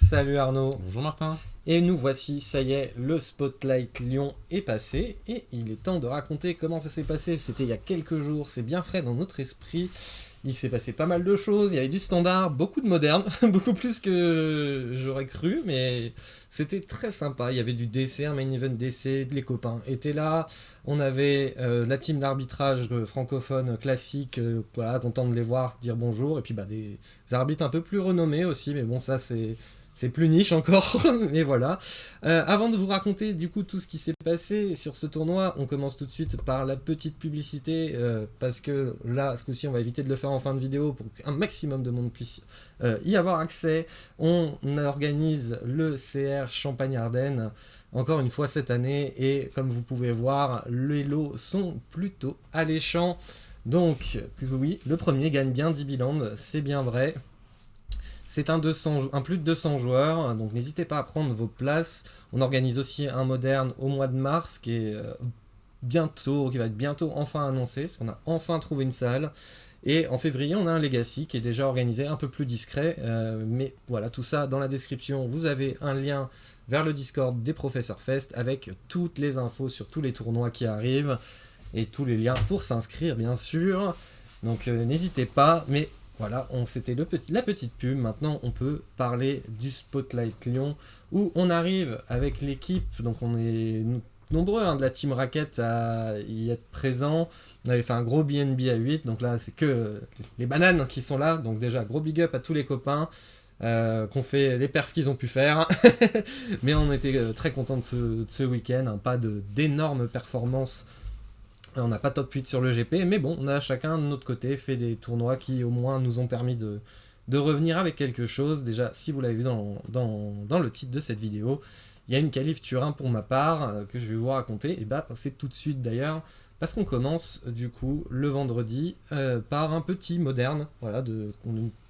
Salut Arnaud. Bonjour Martin. Et nous voici, ça y est, le Spotlight Lyon est passé et il est temps de raconter comment ça s'est passé. C'était il y a quelques jours, c'est bien frais dans notre esprit. Il s'est passé pas mal de choses, il y avait du standard, beaucoup de moderne, beaucoup plus que j'aurais cru, mais c'était très sympa. Il y avait du DC, un main event DC, les copains étaient là. On avait la team d'arbitrage francophone classique, voilà, content de les voir, dire bonjour. Et puis des arbitres un peu plus renommés aussi, mais bon, ça c'est plus niche encore, mais voilà. Avant de vous raconter du coup tout ce qui s'est passé sur ce tournoi, on commence tout de suite par la petite publicité, parce que là, ce coup-ci, on va éviter de le faire en fin de vidéo pour qu'un maximum de monde puisse y avoir accès. On organise le CR Champagne-Ardenne, encore une fois cette année, et comme vous pouvez voir, les lots sont plutôt alléchants. Donc, oui, le premier gagne bien 10 bilans, c'est bien vrai. C'est un plus de 200 joueurs, donc n'hésitez pas à prendre vos places. On organise aussi un moderne au mois de mars qui va être bientôt enfin annoncé, parce qu'on a enfin trouvé une salle. Et en février, on a un Legacy qui est déjà organisé, un peu plus discret. Mais voilà, tout ça dans la description. Vous avez un lien vers le Discord des Professeurs Fest avec toutes les infos sur tous les tournois qui arrivent et tous les liens pour s'inscrire, bien sûr. Donc n'hésitez pas, mais voilà, c'était la petite pub. Maintenant, on peut parler du Spotlight Lyon, où on arrive avec l'équipe. Donc, on est nombreux de la team Racket à y être présents. On avait fait un gros BNB à 8. Donc là, c'est que les bananes qui sont là. Donc déjà, gros big up à tous les copains qu'on fait les perfs qu'ils ont pu faire. Mais on était très contents de ce week-end. Pas d'énormes performances. On n'a pas top 8 sur le GP, mais bon, on a chacun de notre côté fait des tournois qui au moins nous ont permis de revenir avec quelque chose. Déjà, si vous l'avez vu dans le titre de cette vidéo, il y a une qualif Turin pour ma part que je vais vous raconter. Et c'est tout de suite d'ailleurs, parce qu'on commence du coup le vendredi par un petit moderne, voilà, de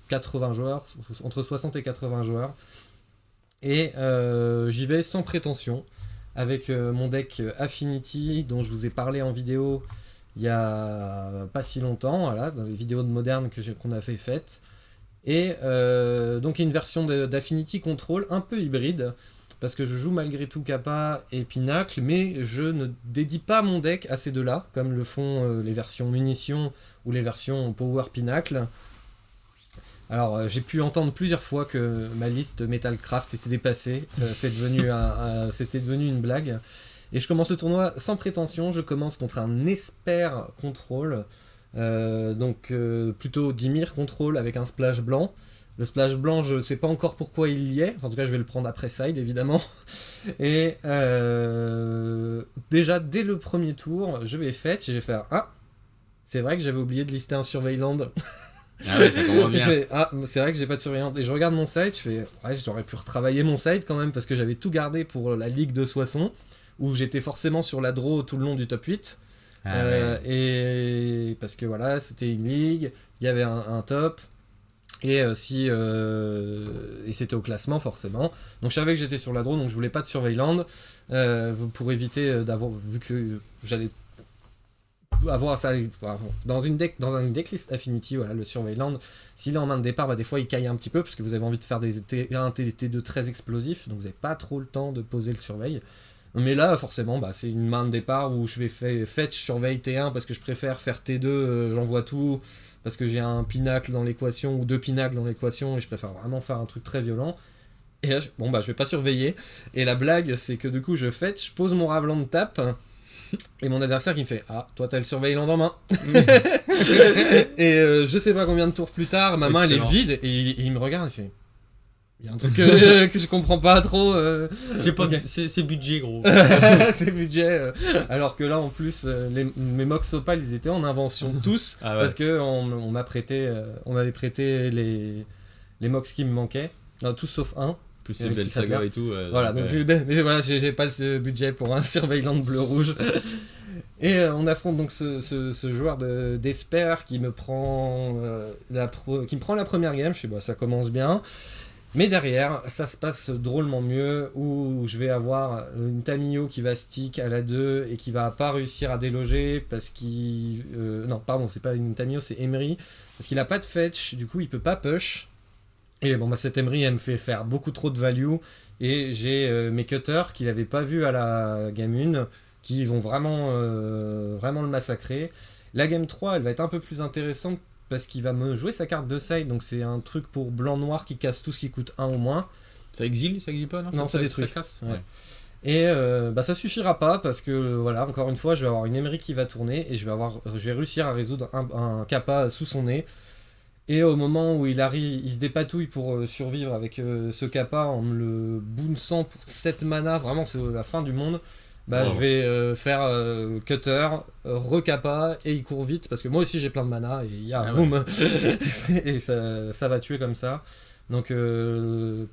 80 joueurs, entre 60 et 80 joueurs. Et j'y vais sans prétention, avec mon deck Affinity dont je vous ai parlé en vidéo il y a pas si longtemps, voilà, dans les vidéos de moderne qu'on a faites. Et donc il y a une version d'Affinity Control un peu hybride, parce que je joue malgré tout Kappa et Pinacle, mais je ne dédie pas mon deck à ces deux-là, comme le font les versions Munitions ou les versions Power Pinacle. Alors, j'ai pu entendre plusieurs fois que ma liste Metalcraft était dépassée. C'était devenu une blague. Et je commence le tournoi sans prétention. Je commence contre un Esper Control. Plutôt Dimir Control avec un splash blanc. Le splash blanc, je ne sais pas encore pourquoi il y est. En tout cas, je vais le prendre après side, évidemment. Et déjà, dès le premier tour, je vais fetch et je vais faire « Ah, c'est vrai que j'avais oublié de lister un Surveilland. » Ah ouais, ça commence bien. C'est vrai que j'ai pas de surveillante. Et je regarde mon site, je fais ouais, j'aurais pu retravailler mon site quand même, parce que j'avais tout gardé pour la ligue de Soissons, où j'étais forcément sur la draw tout le long du top 8. Ouais. Et parce que voilà, c'était une ligue, il y avait un top. Et et c'était au classement forcément. Donc je savais que j'étais sur la draw, donc je voulais pas de Surveilland pour éviter d'avoir, vu que j'allais avoir ça dans un decklist Affinity, voilà, le Surveilland, s'il est en main de départ, des fois il caille un petit peu parce que vous avez envie de faire un T2 très explosif, donc vous n'avez pas trop le temps de poser le surveil. Mais là forcément c'est une main de départ où je vais fetch surveille T1 parce que je préfère faire T2, j'envoie tout parce que j'ai un pinacle dans l'équation ou deux pinacles dans l'équation et je préfère vraiment faire un truc très violent. Et là je vais pas surveiller, et la blague c'est que du coup je fetch, je pose mon Raveland de tape. Et mon adversaire qui me fait « Ah, toi t'as le Surveilland en main !» Et je sais pas combien de tours plus tard, ma main elle est vide, et il me regarde et fait « Il y a un truc que je comprends pas trop. J'ai pas c'est budget, gros. » C'est budget. Alors que là en plus, mes Mox Opal ils étaient en invention tous, parce que on m'avait prêté les Mox qui me manquaient, non, tous sauf un. Plus les belles sagas et tout. Voilà, donc mais voilà, j'ai pas le budget pour un Surveillant bleu-rouge. Et on affronte donc ce joueur d'Esper qui me prend la première game. Je sais ça commence bien. Mais derrière, ça se passe drôlement mieux, où je vais avoir une Tamio qui va stick à la 2 et qui va pas réussir à déloger parce qu'il... non, pardon, c'est pas une Tamio, c'est Emery. Parce qu'il a pas de fetch, du coup il peut pas push. Et bon, cette Emery, elle me fait faire beaucoup trop de value. Et j'ai mes cutters qu'il n'avait pas vu à la game 1, qui vont vraiment le massacrer. La game 3, elle va être un peu plus intéressante parce qu'il va me jouer sa carte de side. Donc c'est un truc pour blanc-noir qui casse tout ce qui coûte 1 au moins. Ça exile pas, non? Non, ça détruit. Ça casse. Ouais. Et ça suffira pas parce que voilà, encore une fois, je vais avoir une Emery qui va tourner et je vais réussir à résoudre un kappa sous son nez. Et au moment où il se dépatouille pour survivre avec ce kappa en me le bounçant pour 7 mana, vraiment c'est la fin du monde. Je vais faire cutter, recappa et il court vite parce que moi aussi j'ai plein de mana et il y a boum et ça va tuer comme ça. Donc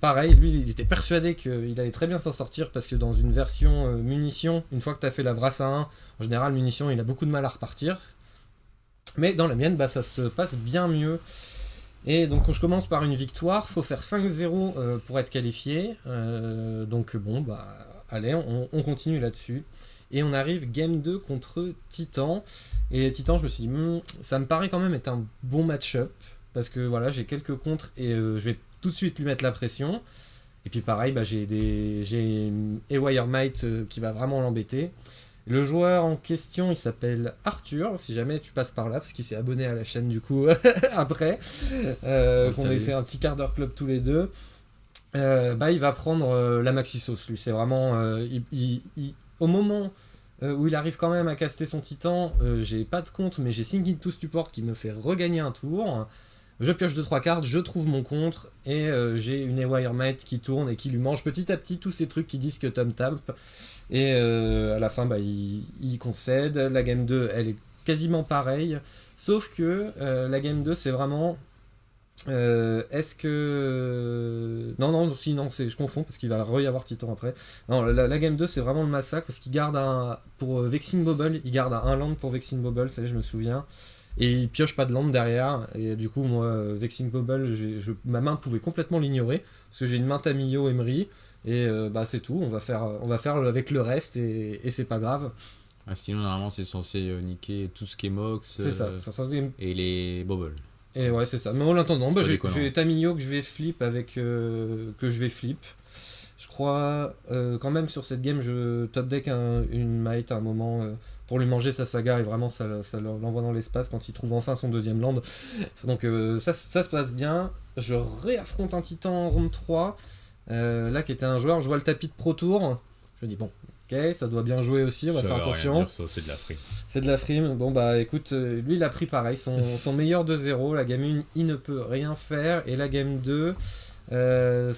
pareil, lui il était persuadé qu'il allait très bien s'en sortir parce que dans une version munitions, une fois que tu as fait la brasse à 1, en général munitions il a beaucoup de mal à repartir. Mais dans la mienne, ça se passe bien mieux. Et donc je commence par une victoire, faut faire 5-0 pour être qualifié. Donc bon, allez, on continue là-dessus. Et on arrive game 2 contre Titan. Et Titan, je me suis dit, ça me paraît quand même être un bon match-up. Parce que voilà, j'ai quelques contres et je vais tout de suite lui mettre la pression. Et puis pareil, j'ai Ewire Might qui va vraiment l'embêter. Le joueur en question, il s'appelle Arthur, si jamais tu passes par là, parce qu'il s'est abonné à la chaîne du coup après, qu'on ait fait un petit quart d'heure club tous les deux. Il va prendre la maxi sauce, lui, c'est vraiment... au moment où il arrive quand même à caster son titan, j'ai pas de compte, mais j'ai Singing to Support qui me fait regagner un tour. Je pioche 2-3 cartes, je trouve mon contre, et j'ai une Ewire Might qui tourne et qui lui mange petit à petit tous ces trucs qui disent que Tom tape. Et à la fin, il concède. La game 2, elle est quasiment pareille. Sauf que la game 2, c'est vraiment... est-ce que... Non, je confonds parce qu'il va y avoir Titan après. Non, la game 2, c'est vraiment le massacre parce qu'il garde pour Vexing Bobble, il garde un land pour Vexing Bobble, ça je me souviens. Et il pioche pas de land derrière. Et du coup, moi, Vexing Bobble, ma main pouvait complètement l'ignorer parce que j'ai une main Tamio Emery. Et c'est tout, on va faire avec le reste et c'est pas grave. Sinon, normalement, c'est censé niquer tout ce qui est Mox et les Bobbles. Et ouais, c'est ça. Mais en attendant, j'ai Tamio que je vais flip Je crois quand même sur cette game, je top deck une Might à un moment pour lui manger sa saga et vraiment ça l'envoie dans l'espace quand il trouve enfin son deuxième land. Donc ça se passe bien. Je réaffronte un titan en round 3. Là qui était un joueur, je vois le tapis de Pro Tour, je me dis bon, ok, ça doit bien jouer aussi, on va faire attention. C'est de la frime. C'est de la frime, bon écoute, lui il a pris pareil, son meilleur 2-0, la game 1 il ne peut rien faire, et la game 2, en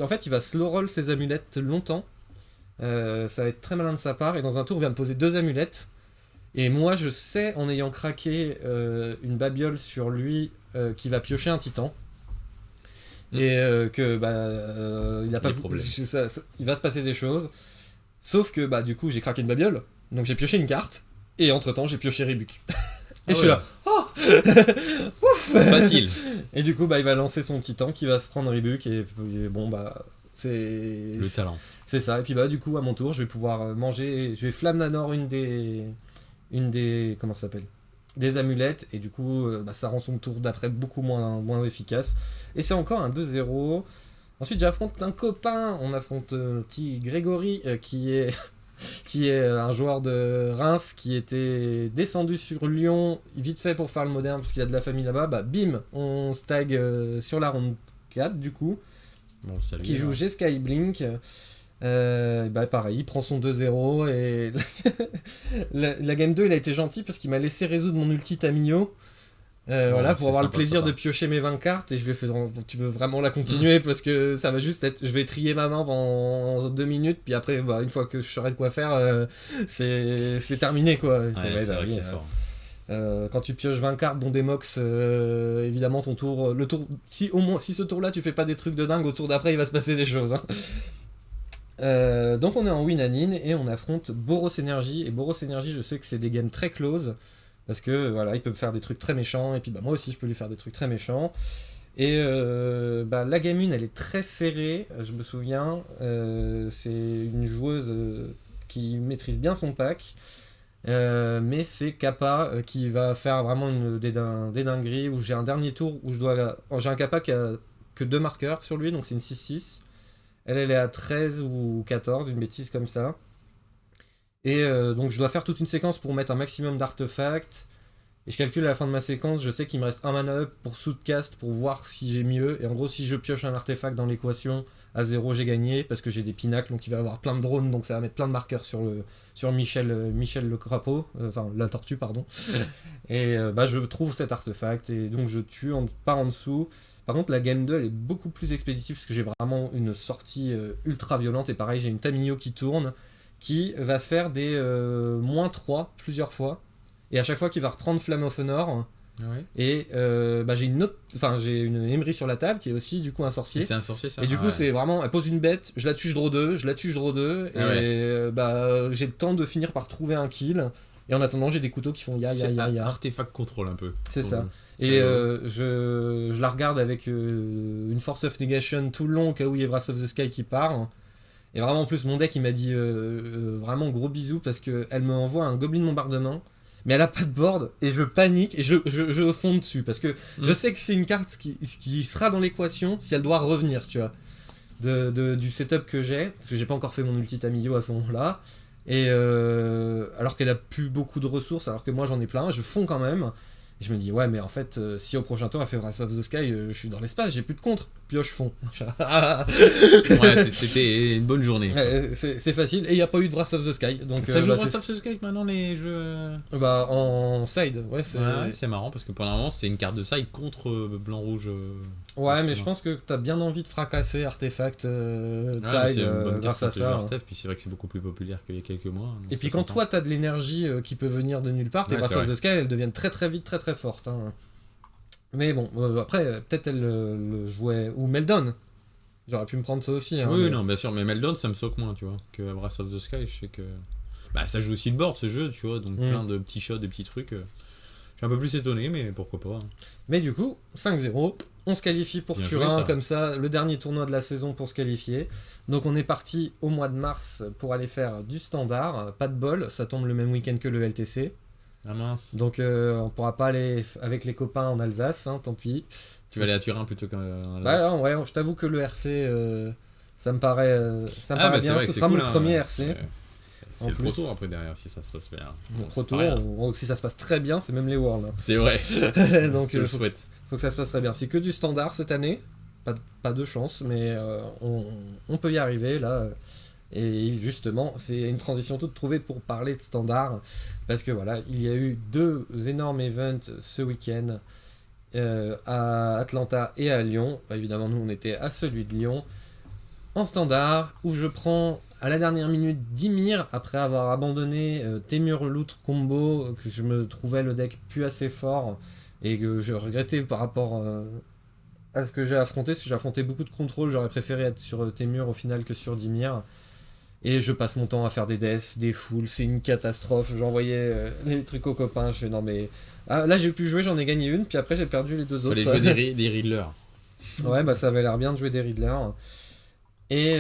fait il va slow roll ses amulettes longtemps, ça va être très malin de sa part, et dans un tour il vient me poser 2 amulettes, et moi je sais en ayant craqué une babiole sur lui qui va piocher un titan. Et il a pas il va se passer des choses, sauf que du coup j'ai craqué une babiole, donc j'ai pioché une carte et entre temps j'ai pioché Rebuke et je suis là ouf, facile. Et du coup il va lancer son titan qui va se prendre Rebuke et c'est le talent, c'est ça. Et puis du coup à mon tour je vais pouvoir manger, je vais Flamme Nanor une des comment ça s'appelle, des amulettes, et du coup ça rend son tour d'après beaucoup moins efficace, et c'est encore un 2-0. Ensuite j'affronte un copain, on affronte petit Grégory qui est un joueur de Reims qui était descendu sur Lyon vite fait pour faire le moderne parce qu'il a de la famille là-bas. Bim, on stag sur la ronde 4 du coup, qui joue G-Sky Blink. Pareil, il prend son 2-0 et la game 2 il a été gentil parce qu'il m'a laissé résoudre mon ulti Tamio pour avoir le plaisir de piocher mes 20 cartes, et je lui ai fait tu veux vraiment la continuer parce que ça va juste être, je vais trier ma main pendant 2 minutes puis après une fois que je saurai quoi faire c'est terminé quoi. C'est vrai que c'est fort. Quand tu pioches 20 cartes dont des mox, évidemment ton tour, si ce tour là tu fais pas des trucs de dingue, au tour d'après il va se passer des choses, hein. Donc on est en win-a-nin et on affronte Boros Energy, et Boros Energy je sais que c'est des games très close parce que il peut faire des trucs très méchants, et puis moi aussi je peux lui faire des trucs très méchants, et la game 1 elle est très serrée, je me souviens, c'est une joueuse qui maîtrise bien son pack. Mais c'est Kappa qui va faire vraiment des dingueries, où j'ai un dernier tour où j'ai un Kappa qui a que 2 marqueurs sur lui, donc c'est une 6-6. Elle est à 13 ou 14, une bêtise comme ça. Et donc je dois faire toute une séquence pour mettre un maximum d'artefacts. Et je calcule à la fin de ma séquence, je sais qu'il me reste un mana up pour Sootcast pour voir si j'ai mieux. Et en gros, si je pioche un artefact dans l'équation, à 0 j'ai gagné parce que j'ai des pinacles, donc il va y avoir plein de drones, donc ça va mettre plein de marqueurs sur Michel le crapaud, enfin la tortue, pardon. Et je trouve cet artefact et donc je tue par en dessous. Par contre, la game 2 elle est beaucoup plus expéditive parce que j'ai vraiment une sortie ultra violente. Et pareil, j'ai une Tamio qui tourne qui va faire des -3 plusieurs fois. Et à chaque fois qu'il va reprendre Flamme of Honor. Ouais. Et j'ai une Emery sur la table qui est aussi du coup un sorcier. Et c'est un sorcier ça. Et du coup c'est vraiment, elle pose une bête, je la tue, je draw 2, je la tue, je draw 2. J'ai le temps de finir par trouver un kill. Et en attendant j'ai des couteaux qui font ya. Artefact contrôle un peu. C'est ça. Et je la regarde avec une Force of Negation tout le long au cas où il y a Wrath of the Sky qui part. Et vraiment en plus mon deck il m'a dit vraiment gros bisous parce qu'elle me envoie un Goblin Bombardement. Mais elle a pas de board et je panique et je fonds dessus parce que je sais que c'est une carte qui sera dans l'équation si elle doit revenir, tu vois, du setup que j'ai, parce que j'ai pas encore fait mon ulti Tamio à ce moment-là, et alors qu'elle a plus beaucoup de ressources alors que moi j'en ai plein, je fonds quand même. Et je me dis ouais mais en fait si au prochain tour elle fait Wrath of the Sky, je suis dans l'espace, j'ai plus de contre, pioche fond. Ouais, c'était une bonne journée. C'est facile et il n'y a pas eu de Wrath of the Sky. Donc, ça joue Wrath of the Sky maintenant les jeux. En side, ouais c'est marrant parce que pendant un moment c'était une carte de side contre blanc-rouge. Ouais, mais je pense que t'as bien envie de fracasser Artefact c'est une bonne grâce à ça. Puis c'est vrai que c'est beaucoup plus populaire qu'il y a quelques mois. Et puis quand toi t'as de l'énergie qui peut venir de nulle part, tes Wrath of the Sky elles deviennent très très vite très très fortes. Hein. Mais bon, après peut-être elle le jouait. Ou Meldon. J'aurais pu me prendre ça aussi. Hein, oui, non, bien sûr, mais Meldon ça me soque moins, tu vois, que Wrath of the Sky. Je sais que. Ça joue aussi le board ce jeu, tu vois, donc plein de petits shots, des petits trucs. Je suis un peu plus étonné, mais pourquoi pas. Mais du coup, 5-0, on se qualifie pour bien Turin, comme ça, le dernier tournoi de la saison pour se qualifier. Donc on est parti au mois de mars pour aller faire du standard, pas de bol, ça tombe le même week-end que le LTC. Ah mince. Donc on pourra pas aller avec les copains en Alsace, hein, tant pis. Tu vas aller à Turin plutôt qu'en Alsace. Bah ouais, je t'avoue que le RC, ça me paraît bien, vrai, ce sera cool, mon premier RC. C'est le Pro Tour après derrière si ça se passe bien. Le Pro Tour, si ça se passe très bien, c'est même les Worlds. Hein. C'est vrai. Donc je le souhaite. Faut que ça se passe très bien. C'est que du standard cette année, pas de chance, mais on peut y arriver là. Et justement, c'est une transition toute trouvée pour parler de standard, parce que voilà, il y a eu 2 énormes events ce week-end à Atlanta et à Lyon. Évidemment, nous on était à celui de Lyon en standard, où je prends à la dernière minute Dimir, après avoir abandonné Temur Loutre combo, que je me trouvais le deck plus assez fort, et que je regrettais par rapport à ce que j'ai affronté. Si j'ai affronté beaucoup de contrôle, j'aurais préféré être sur Temur au final que sur Dimir. Et je passe mon temps à faire des deaths, des fouls, c'est une catastrophe. J'envoyais les trucs aux copains, je fais non mais... Ah, là j'ai pu jouer, j'en ai gagné une, puis après j'ai perdu les 2 autres. Fallait jouer des Riddlers. Ouais, ça avait l'air bien de jouer des Riddlers. Et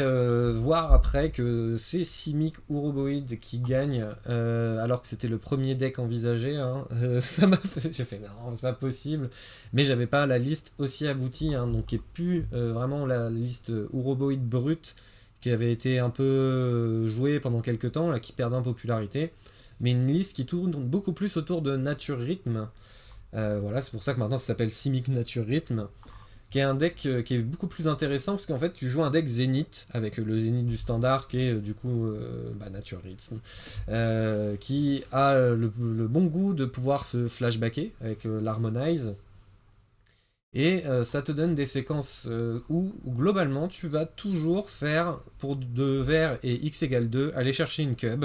voir après que c'est Simic Uroboid qui gagne alors que c'était le premier deck envisagé, hein, ça m'a fait... J'ai fait non, c'est pas possible, mais j'avais pas la liste aussi aboutie, hein, donc qui est plus vraiment la liste Uroboid brute qui avait été un peu jouée pendant quelques temps, là, qui perdait en popularité, mais une liste qui tourne beaucoup plus autour de Nature Rhythm. Voilà, c'est pour ça que maintenant ça s'appelle Simic Nature Rhythm, qui est un deck qui est beaucoup plus intéressant parce qu'en fait tu joues un deck Zénith avec le Zénith du standard qui est du coup Nature Rhythm, qui a le bon goût de pouvoir se flashbacker avec l'Harmonize. Et ça te donne des séquences où globalement tu vas toujours faire pour 2 verts et x égale 2 aller chercher une cub.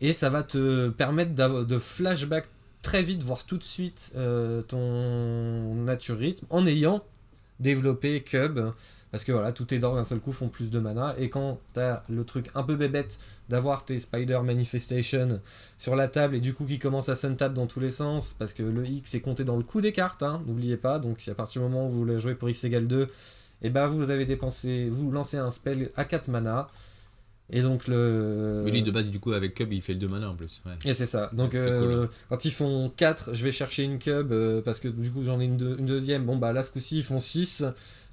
Et ça va te permettre de flashback très vite, voire tout de suite ton Nature Rhythm en ayant développé cub. Parce que voilà, tous tes d'or d'un seul coup font plus de mana. Et quand t'as le truc un peu bébête d'avoir tes Spider Manifestation sur la table et du coup qui commence à sun-tap dans tous les sens, parce que le X est compté dans le coût des cartes, hein, n'oubliez pas. Donc à partir du moment où vous le jouez pour X égale 2, et vous avez dépensé, vous lancez un spell à 4 mana. Et donc Mais lui, de base, du coup, avec Cub, il fait le 2 mana en plus. Ouais. Et c'est ça. Donc Ouais, c'est cool, hein. quand ils font 4, je vais chercher une cub parce que du coup j'en ai une deuxième. Bon bah là ce coup-ci ils font 6.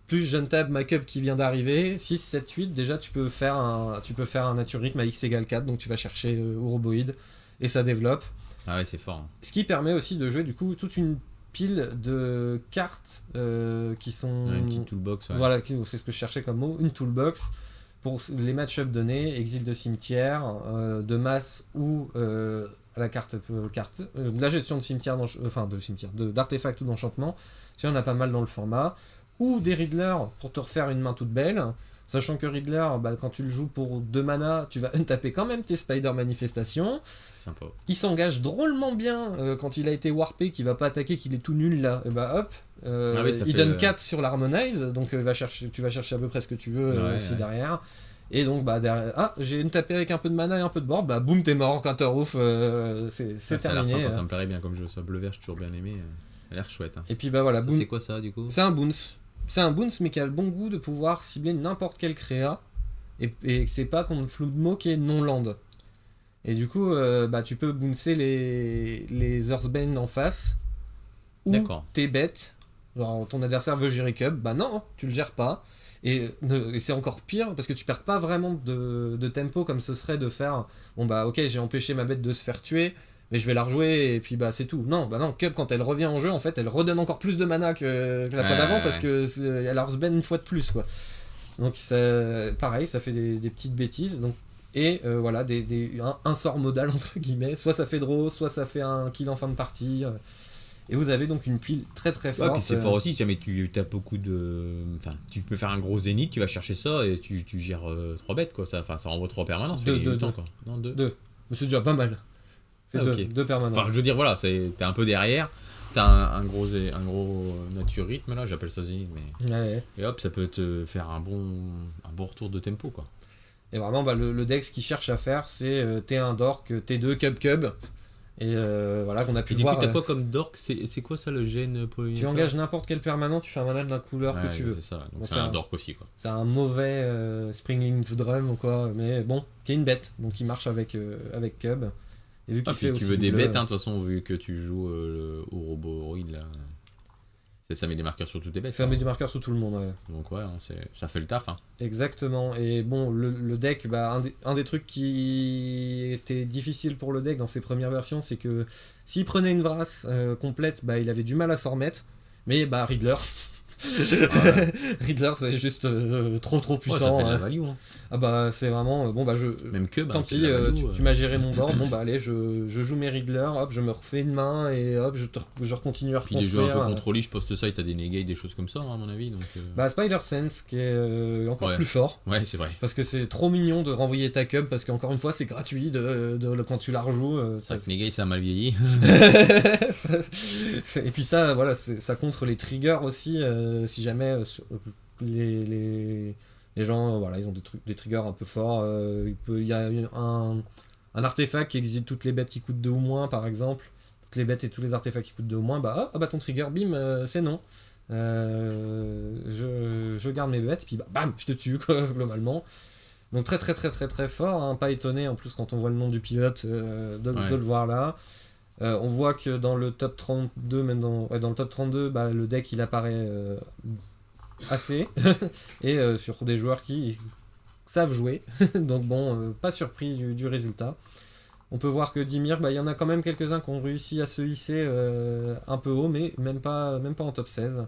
Plus je tape ma cub qui vient d'arriver. 6, 7, 8. Déjà tu peux faire un nature rythme à x égale 4. Donc tu vas chercher Uroboid et ça développe. Ah ouais, c'est fort. Hein. Ce qui permet aussi de jouer du coup toute une pile de cartes qui sont... Ouais, une petite toolbox. Ouais. Voilà, c'est ce que je cherchais comme mot. Une toolbox. Pour les match-up donnés, exil de cimetière, de masse ou à la carte, de la gestion de cimetière, d'artefacts ou d'enchantement, si on a pas mal dans le format, ou des Riddlers pour te refaire une main toute belle, sachant que Riddler, bah, quand tu le joues pour 2 mana, tu vas untaper quand même tes Spider Manifestations. Sympa. Il s'engage drôlement bien quand il a été warpé, qu'il va pas attaquer, qu'il est tout nul là, et bah hop, il donne 4 sur l'Harmonize, donc tu vas chercher à peu près ce que tu veux aussi derrière. Et donc bah derrière, j'ai une tapée avec un peu de mana et un peu de board, bah boum t'es mort, Counterhoof, c'est ça terminé. a l'air sympa, ça me plairait bien comme jeu, ça bleu vert, j'ai toujours bien aimé, ça a l'air chouette. Hein. Et puis bah voilà, ça, boom. c'est quoi ça du coup? C'est un bounce. C'est un bounce mais qui a le bon goût de pouvoir cibler n'importe quel créa, et c'est pas contre Floodmo qui est non-land. Et du coup, bah, tu peux bouncer les Earthbane en face, ou t'es bête, genre ton adversaire veut gérer Cub, bah non, tu le gères pas. Et c'est encore pire parce que tu perds pas vraiment de tempo comme ce serait de faire bon bah ok j'ai empêché ma bête de se faire tuer mais je vais la rejouer et puis bah c'est tout. Non, bah non, Cub quand elle revient en jeu en fait elle redonne encore plus de mana que la fois d'avant parce que elle a Earthbane une fois de plus quoi. Donc pareil ça fait des petites bêtises donc. Et voilà, un sort modal entre guillemets, soit ça fait draw, soit ça fait un kill en fin de partie. Et vous avez donc une pile très très forte. Ouais, puis c'est fort aussi, si jamais tu as beaucoup de. Enfin, tu peux faire un gros zénith, tu vas chercher ça et tu gères 3 bêtes quoi. Ça renvoie 3 permanences. 2. Non, 2. Mais c'est déjà pas mal. C'est 2 permanences. Enfin, je veux dire, voilà, t'es un peu derrière. T'as un gros nature rythme là, j'appelle ça zénith. Mais... Ouais. Et hop, ça peut te faire un bon retour de tempo quoi. Et vraiment, bah, le deck, ce qu'il cherche à faire, c'est T1 Dork, T2 Cub. Et voilà, qu'on a pu voir. Et du coup, t'as quoi comme Dork? C'est quoi ça le gène pollinateur? Tu engages n'importe quel permanent, tu fais un mana de la couleur que tu veux. C'est ça, donc c'est un Dork aussi quoi. C'est un mauvais Springling Drum ou quoi, mais bon, qui est une bête, donc qui marche avec Cub. Et vu qu'il fait tu aussi veux des bleu, bêtes, hein, de toute façon, vu que tu joues au robot là. Ça met des marqueurs sur toutes tes bêtes. Ça met des marqueurs sur tout le monde, ouais. Donc ouais, ça fait le taf. Hein. Exactement. Et bon, le deck, bah, un des trucs qui était difficile pour le deck dans ses premières versions, c'est que s'il prenait une Vrasse complète, bah, il avait du mal à s'en remettre. Mais bah, Riddler. Riddler, c'est juste trop puissant. Ça fait de la value. Hein. Ah bah c'est vraiment bon bah même que tant pis tu m'as géré mon board bon bah allez je joue mes Riddler hop je me refais une main et hop je continue à reconstruire. Puis les jeux un peu contrôlés je poste ça et t'as des negate des choses comme ça hein, à mon avis donc bah Spider Sense qui est encore plus fort c'est vrai parce que c'est trop mignon de renvoyer ta cub parce qu'encore une fois c'est gratuit quand tu la rejoues c'est vrai que negate ça a mal vieilli et puis ça voilà ça contre les triggers aussi si jamais les gens, voilà, ils ont des triggers un peu forts. Il y a un artefact qui exile toutes les bêtes qui coûtent 2 ou moins, par exemple. Toutes les bêtes et tous les artefacts qui coûtent 2 ou moins, bah ton trigger, bim, c'est non. Je garde mes bêtes, puis bam, je te tue, quoi, globalement. Donc très très très très très fort, hein, pas étonné en plus quand on voit le nom du pilote de le voir là. On voit que dans le top 32, même dans le top 32, bah, le deck il apparaît assez et sur des joueurs qui savent jouer donc bon pas surpris du résultat. On peut voir que Dimir il y en a quand même quelques-uns qui ont réussi à se hisser un peu haut mais même pas en top 16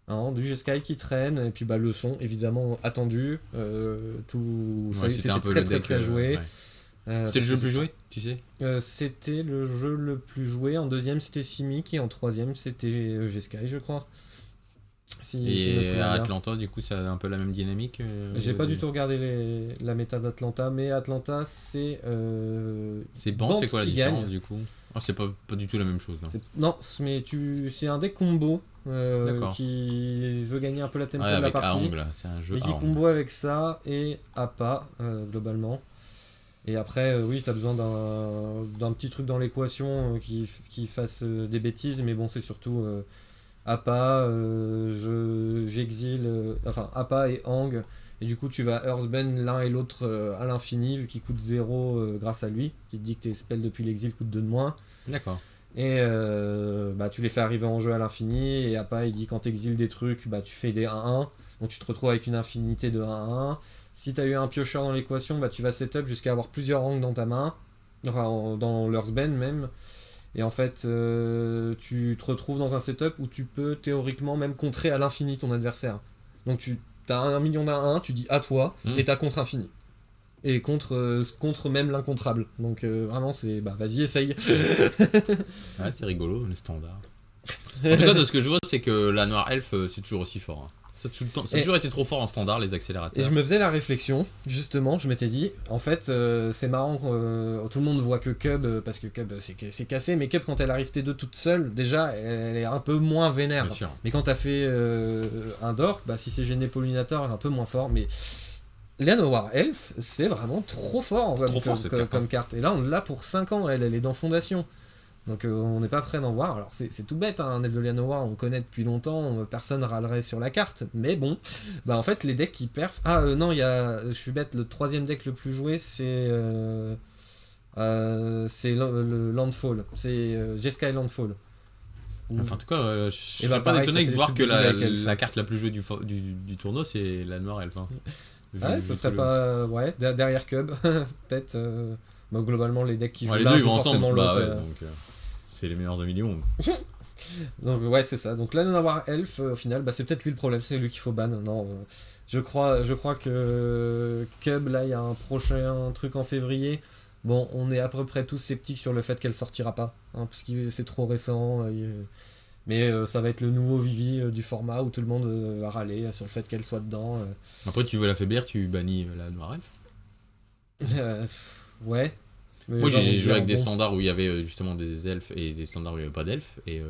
hein, du G-Sky qui traîne et puis le son évidemment attendu tout ça c'était un peu très très très joué c'est le jeu le plus joué tu sais c'était le jeu le plus joué en deuxième c'était Simic et en troisième c'était G-Sky je crois. Et à Atlanta, du coup, ça a un peu la même dynamique j'ai pas du tout regardé la méta d'Atlanta, mais Atlanta, c'est. C'est Bant, c'est quoi la différence du coup c'est pas du tout la même chose. Non, mais c'est un deck combo qui veut gagner un peu la tempo de la partie. Aang, c'est un jeu. Et qui combo avec ça et Appa, globalement. Et après, oui, t'as besoin d'un petit truc dans l'équation qui fasse des bêtises, mais bon, c'est surtout. Appa, j'exile, Appa et Aang, Et du coup, tu vas Earthbend l'un et l'autre à l'infini, vu qu'il coûte 0 grâce à lui, qui te dit que tes spells depuis l'exil coûtent 2 de moins. D'accord. Et tu les fais arriver en jeu à l'infini, et après il dit quand t'exiles des trucs, tu fais des 1-1, donc tu te retrouves avec une infinité de 1-1. Si t'as eu un piocheur dans l'équation, tu vas setup jusqu'à avoir plusieurs rangs dans ta main, enfin dans l'Earthbend même. Et en fait, tu te retrouves dans un setup où tu peux théoriquement même contrer à l'infini ton adversaire. Donc tu as 1 million d'un 1, tu dis à toi, et t'as contre infini. Et contre même l'incontrable. Donc vraiment, c'est. Vas-y, essaye. Ouais, c'est rigolo, le standard. En tout cas, de ce que je vois, c'est que la noire elfe, c'est toujours aussi fort. Hein. Ça a toujours été trop fort en standard, les accélérateurs. Et je me faisais la réflexion, justement, je m'étais dit, en fait, c'est marrant, tout le monde voit que Cub, parce que Cub c'est cassé, mais Cub, quand elle arrive T2 toute seule, déjà, elle est un peu moins vénère. Bien sûr. Mais quand t'as fait un Dork, si c'est Géné Pollinator, elle est un peu moins fort, mais. Llanowar Elf, c'est vraiment trop fort comme carte. Et là, on l'a pour 5 ans, elle est dans Fondation. Donc on n'est pas prêt d'en voir. Alors c'est tout bête, un elfe de Llanowar, on connaît depuis longtemps, personne râlerait sur la carte. Mais bon, en fait, les decks qui perfent... non, je suis bête, le 3ème deck le plus joué, c'est le Landfall. C'est Jeskai Landfall. Enfin, en tout cas, je serais pas étonné de voir que la carte la plus jouée du tournoi, c'est la noire elfe. Hein. Ouais, ce serait pas... Ouais, derrière Cub, peut-être... globalement, les decks qui jouent les là deux jouent vont forcément ensemble. l'autre. Donc, c'est les meilleurs amis du monde. Donc ouais, c'est ça. Donc là, Llanowar Elf, au final, c'est peut-être lui le problème, c'est lui qu'il faut ban. Non, je crois que Cub, là, il y a un prochain truc en février. Bon, on est à peu près tous sceptiques sur le fait qu'elle sortira pas, parce que c'est trop récent. Mais ça va être le nouveau Vivi du format où tout le monde va râler sur le fait qu'elle soit dedans. Après, tu veux l'affaiblir, tu bannis la noire elfe. Ouais. Moi j'ai joué avec des standards où il y avait justement des elfes et des standards où il n'y avait pas d'elfes, et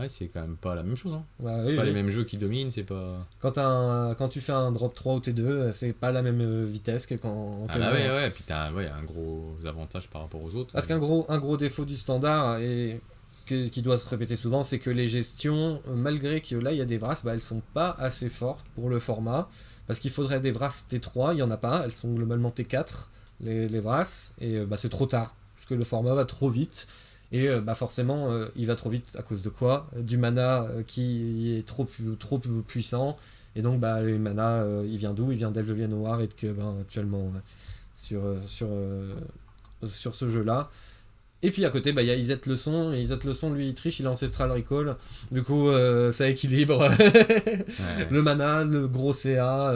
c'est quand même pas la même chose. Hein. C'est pas les mêmes jeux qui dominent, c'est pas. Quand tu fais un drop 3 ou T2, c'est pas la même vitesse que quand. Et puis t'as un gros avantage par rapport aux autres. Parce qu'un gros défaut du standard, et qui doit se répéter souvent, c'est que les gestions, malgré que là il y a des Vras, elles sont pas assez fortes pour le format, parce qu'il faudrait des Vras T3, il y en a pas, elles sont globalement T4. Les Vras, et c'est trop tard, parce que le format va trop vite, et forcément il va trop vite à cause de quoi? Du mana qui est trop puissant, et donc les mana, il vient d'où? Il vient d'Elf de Llanowar et de Cub actuellement sur ce jeu là. Et puis à côté, il y a Izzet Leçon, et Izzet Leçon, lui, il triche, il a Ancestral Recall, du coup, ça équilibre le mana, le gros CA,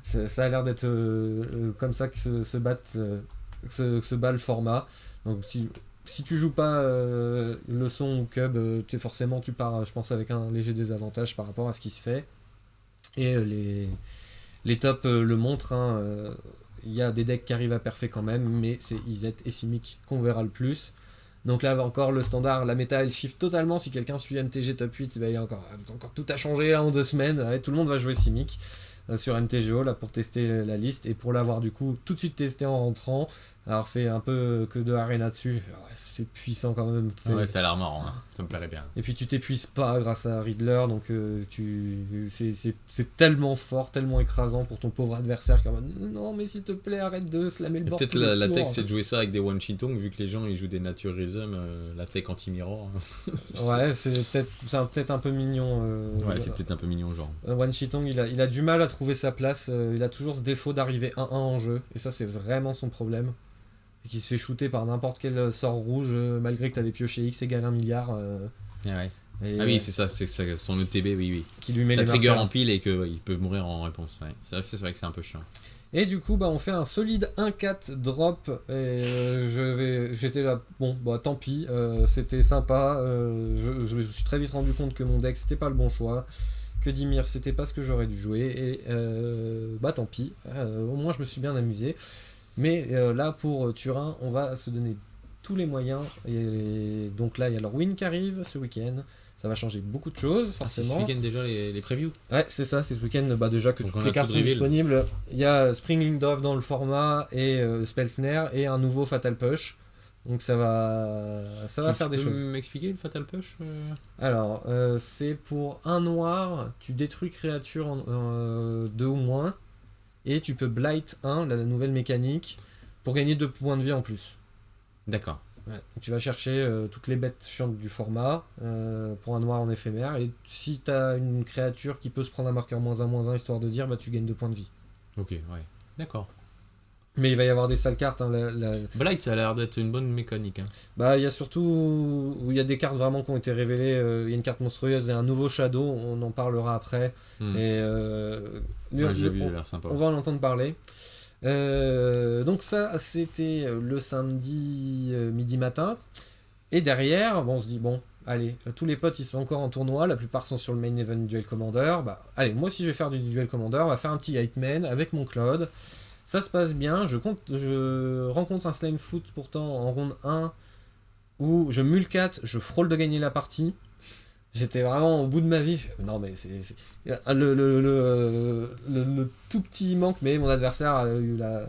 ça a l'air d'être comme ça que se bat le format. Donc si tu joues pas Leçon ou Cub, tu pars, je pense, avec un léger désavantage par rapport à ce qui se fait. Et les tops le montrent, il y a des decks qui arrivent à perfer quand même, mais c'est Izzet et Simic qu'on verra le plus. Donc là encore le standard, la méta elle shift totalement. Si quelqu'un suit MTG top 8, il y a encore tout a changé là, en 2 semaines. Ouais, tout le monde va jouer Simic sur MTGO là pour tester la liste, et pour l'avoir du coup tout de suite testé en rentrant, alors fait un peu que de arena dessus, c'est puissant quand même. Ouais, ça a l'air marrant, hein. Ça me plairait bien. Et puis tu t'épuises pas grâce à Riddler, donc c'est tellement fort, tellement écrasant pour ton pauvre adversaire qui est en mode non mais s'il te plaît arrête de slammer le board. Peut-être la tech c'est de jouer ça avec des one shitong, vu que les gens ils jouent des Naturism, la tech anti-mirror. Ouais, c'est peut-être un peu mignon. Ouais, c'est peut-être un peu mignon genre. One Shitong il a du mal à trouver sa place, il a toujours ce défaut d'arriver 1-1 en jeu, et ça c'est vraiment son problème. Et qui se fait shooter par n'importe quel sort rouge, malgré que t'avais pioché X égale 1 milliard. Ouais. Oui, c'est ça, son ETB, oui. Qui lui met ça les trigger marqueurs en pile et qu'il peut mourir en réponse. Ouais. Ça, c'est vrai que c'est un peu chiant. Et du coup, on fait un solide 1-4 drop, et j'étais là, tant pis, c'était sympa, je me suis très vite rendu compte que mon deck c'était pas le bon choix, que Dimir c'était pas ce que j'aurais dû jouer, et tant pis, au moins je me suis bien amusé. Mais là pour Turin, on va se donner tous les moyens, et donc là il y a leur win qui arrive ce week-end. Ça va changer beaucoup de choses, forcément. C'est ce week-end déjà les previews? Ouais, c'est ça, c'est ce week-end déjà que donc toutes les cartes sont disponibles. Il y a Springling Dove dans le format, et Spellsnare, et un nouveau Fatal Push. Donc ça va faire des choses. Tu peux m'expliquer le Fatal Push Alors, c'est pour un noir, tu détruis créature en 2 ou moins, et tu peux Blight 1, la nouvelle mécanique, pour gagner 2 points de vie en plus. D'accord. Ouais. Donc tu vas chercher toutes les bêtes chiantes du format pour un noir en éphémère, et si t'as une créature qui peut se prendre un marqueur -1/-1, histoire de dire, bah tu gagnes 2 points de vie. Ok, ouais. D'accord. Mais il va y avoir des sales cartes. Hein, Blight, ça a l'air d'être une bonne mécanique. Hein. Bah, il y a surtout où il y a des cartes vraiment qui ont été révélées. Il y a une carte monstrueuse et un nouveau Shadow, on en parlera après. Et j'ai vu, il a l'air sympa. On va en entendre parler. Donc ça, c'était le samedi midi matin. Et derrière, bon, on se dit, bon, allez, tous les potes, ils sont encore en tournoi. La plupart sont sur le main event Duel Commander. Bah, allez, moi aussi, je vais faire du Duel Commander. On va faire un petit 8-man avec mon Claude. Ça se passe bien, je rencontre un Slime Foot pourtant en ronde 1 où je mulcate, je frôle de gagner la partie. J'étais vraiment au bout de ma vie. Non mais c'est le tout petit manque, mais mon adversaire a eu la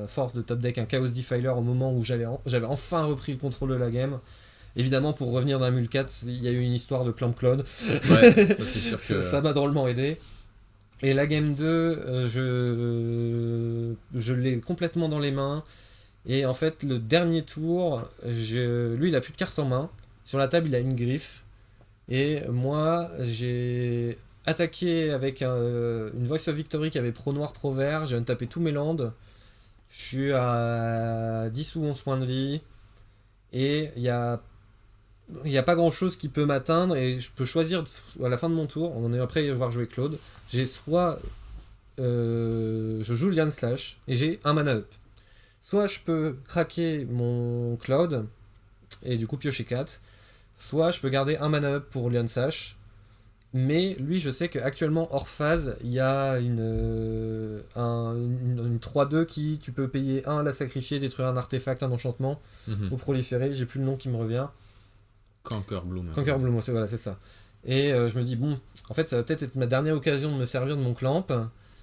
force de top deck un Chaos Defiler au moment où j'avais enfin repris le contrôle de la game. Évidemment, pour revenir d'un mulcate, il y a eu une histoire de Clamp Claude. Ouais, ça c'est sûr que... ça m'a drôlement aidé. Et la game 2, je l'ai complètement dans les mains. Et en fait, le dernier tour, lui, il a plus de cartes en main. Sur la table, il a une griffe. Et moi, j'ai attaqué avec une Voice of Victory qui avait pro noir, pro vert. J'ai tapé tous mes landes. Je suis à 10 ou 11 points de vie. Et il n'y a pas grand chose qui peut m'atteindre. Et je peux choisir à la fin de mon tour, on est après voir jouer Claude. J'ai soit je joue Lian Slash et j'ai un mana up. Soit je peux craquer mon Cloud et du coup piocher 4. Soit je peux garder un mana up pour Lian Slash. Mais lui, je sais qu'actuellement hors phase, il y a une 3-2 qui tu peux payer 1 à la sacrifier, détruire un artefact, un enchantement ou proliférer. J'ai plus le nom qui me revient. Conquer Bloom, voilà, c'est ça. Et je me dis, bon, en fait, ça va peut-être être ma dernière occasion de me servir de mon clamp.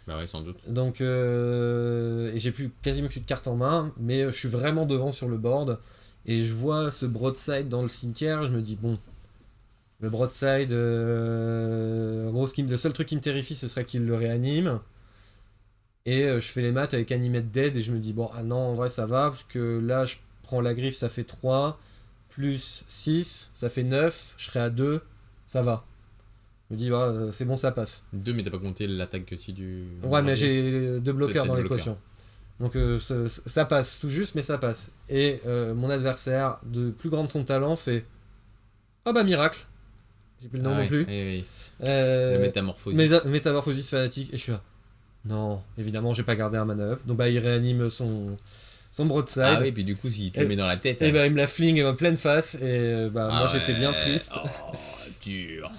Bah ouais, sans doute. Donc, et j'ai quasiment plus de cartes en main, mais je suis vraiment devant sur le board. Et je vois ce broadside dans le cimetière, je me dis, bon, le broadside, en gros, le seul truc qui me terrifie, ce serait qu'il le réanime. Et je fais les maths avec Animate Dead, et je me dis, bon, ah non, en vrai, ça va, parce que là, je prends la griffe, ça fait 3. Plus 6, ça fait 9, je serai à 2, ça va. Je me dis, c'est bon, ça passe. 2, mais t'as pas compté l'attaque aussi du... Ouais, mais j'ai 2 bloqueurs dans l'équation. Donc ça passe tout juste, mais ça passe. Et mon adversaire, de plus grand de son talent, fait oh bah miracle. J'ai plus le nom non plus. Oui. Le métamorphosis. Métamorphosis fanatique. Et je suis là, non, évidemment, j'ai pas gardé un mana up. Donc bah il réanime son broadside. Ah oui, puis du coup, s'il te le met dans la tête... Et bah il me la flingue en pleine face, et moi j'étais bien triste. Oh, dur.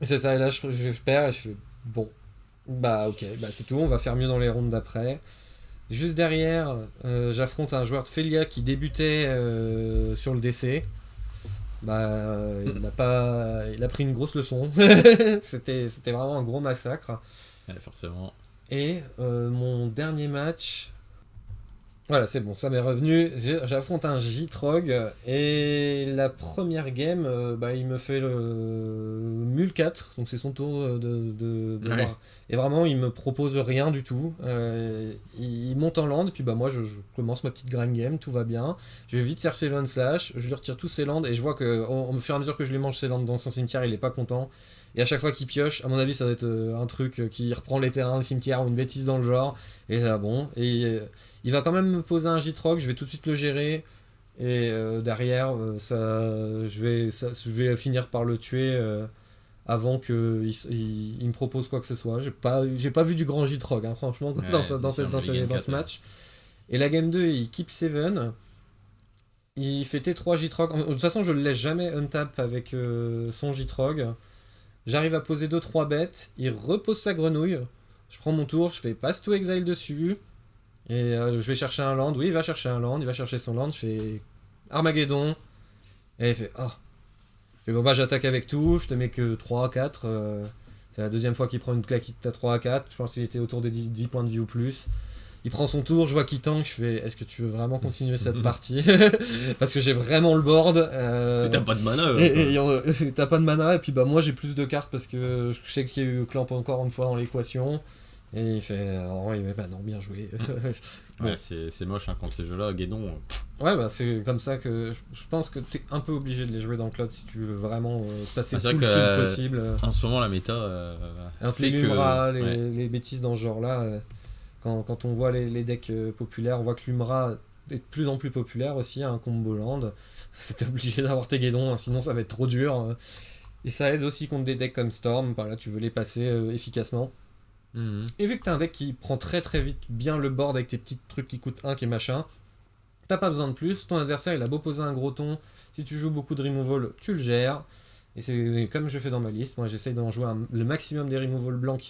C'est ça, et là je perds, et je fais, bon, bah ok, bah c'est tout, on va faire mieux dans les rondes d'après. Juste derrière, j'affronte un joueur de Felia qui débutait sur le DC. Bah, il a pris une grosse leçon. C'était vraiment un gros massacre. Ouais, forcément. Et mon dernier match... Voilà, c'est bon, ça m'est revenu. J'affronte un J-Trog et la première game, il me fait le mule 4, donc c'est son tour de voir. Et vraiment, il me propose rien du tout. Il monte en land, et puis moi je commence ma petite grind game, tout va bien. Je vais vite chercher Land Slash, je lui retire tous ses lands, et je vois que au fur et à mesure que je lui mange ses lands dans son cimetière, il est pas content. Et à chaque fois qu'il pioche, à mon avis, ça va être un truc qui reprend les terrains du cimetière ou une bêtise dans le genre. Et bon, il va quand même me poser un J-Trog, je vais tout de suite le gérer. Et derrière, je vais finir par le tuer avant qu'il me propose quoi que ce soit. J'ai pas vu du grand J-Trog, hein, franchement, dans ce match. Et la game 2, il keep 7. Il fait T3 J-Trog. De toute façon, je le laisse jamais untap avec son J-Trog. J'arrive à poser 2-3 bêtes, il repose sa grenouille, je prends mon tour, je fais pass to exile dessus, et je vais chercher un land, oui il va chercher un land, il va chercher son land, je fais Armageddon, et il fait je fais bon j'attaque avec tout, je te mets que 3 à 4, c'est la deuxième fois qu'il prend une claquette à 3 à 4, je pense qu'il était autour des 10 points de vie ou plus. Il prend son tour, je vois qu'il tank, je fais est-ce que tu veux vraiment continuer cette partie parce que j'ai vraiment le board. Mais t'as pas de mana. T'as pas de mana, et puis moi j'ai plus de cartes parce que je sais qu'il y a eu Clamp encore une fois dans l'équation. Et il fait oui, mais bah non, bien joué. Bon. Ouais, c'est moche hein, contre ces jeux-là, Guédon. Ouais, bah c'est comme ça que je pense que t'es un peu obligé de les jouer dans le cloud si tu veux vraiment passer Ah, c'est tout le vrai fil que, possible. En ce moment, la méta Entre fait les que. Lumra, Ouais. les bêtises dans ce genre-là, quand on voit les decks populaires, on voit que Lumra est de plus en plus populaire aussi, un combo land. C'est obligé d'avoir tes guédons, hein, sinon ça va être trop dur. Et ça aide aussi contre des decks comme Storm, bah là tu veux les passer efficacement. Mhm. Et vu que t'as un deck qui prend très très vite bien le board avec tes petits trucs qui coûtent 1 qui est machin, t'as pas besoin de plus, ton adversaire il a beau poser un gros ton, si tu joues beaucoup de removal, tu le gères. Et c'est comme je fais dans ma liste, moi j'essaye d'en jouer le maximum des removal blancs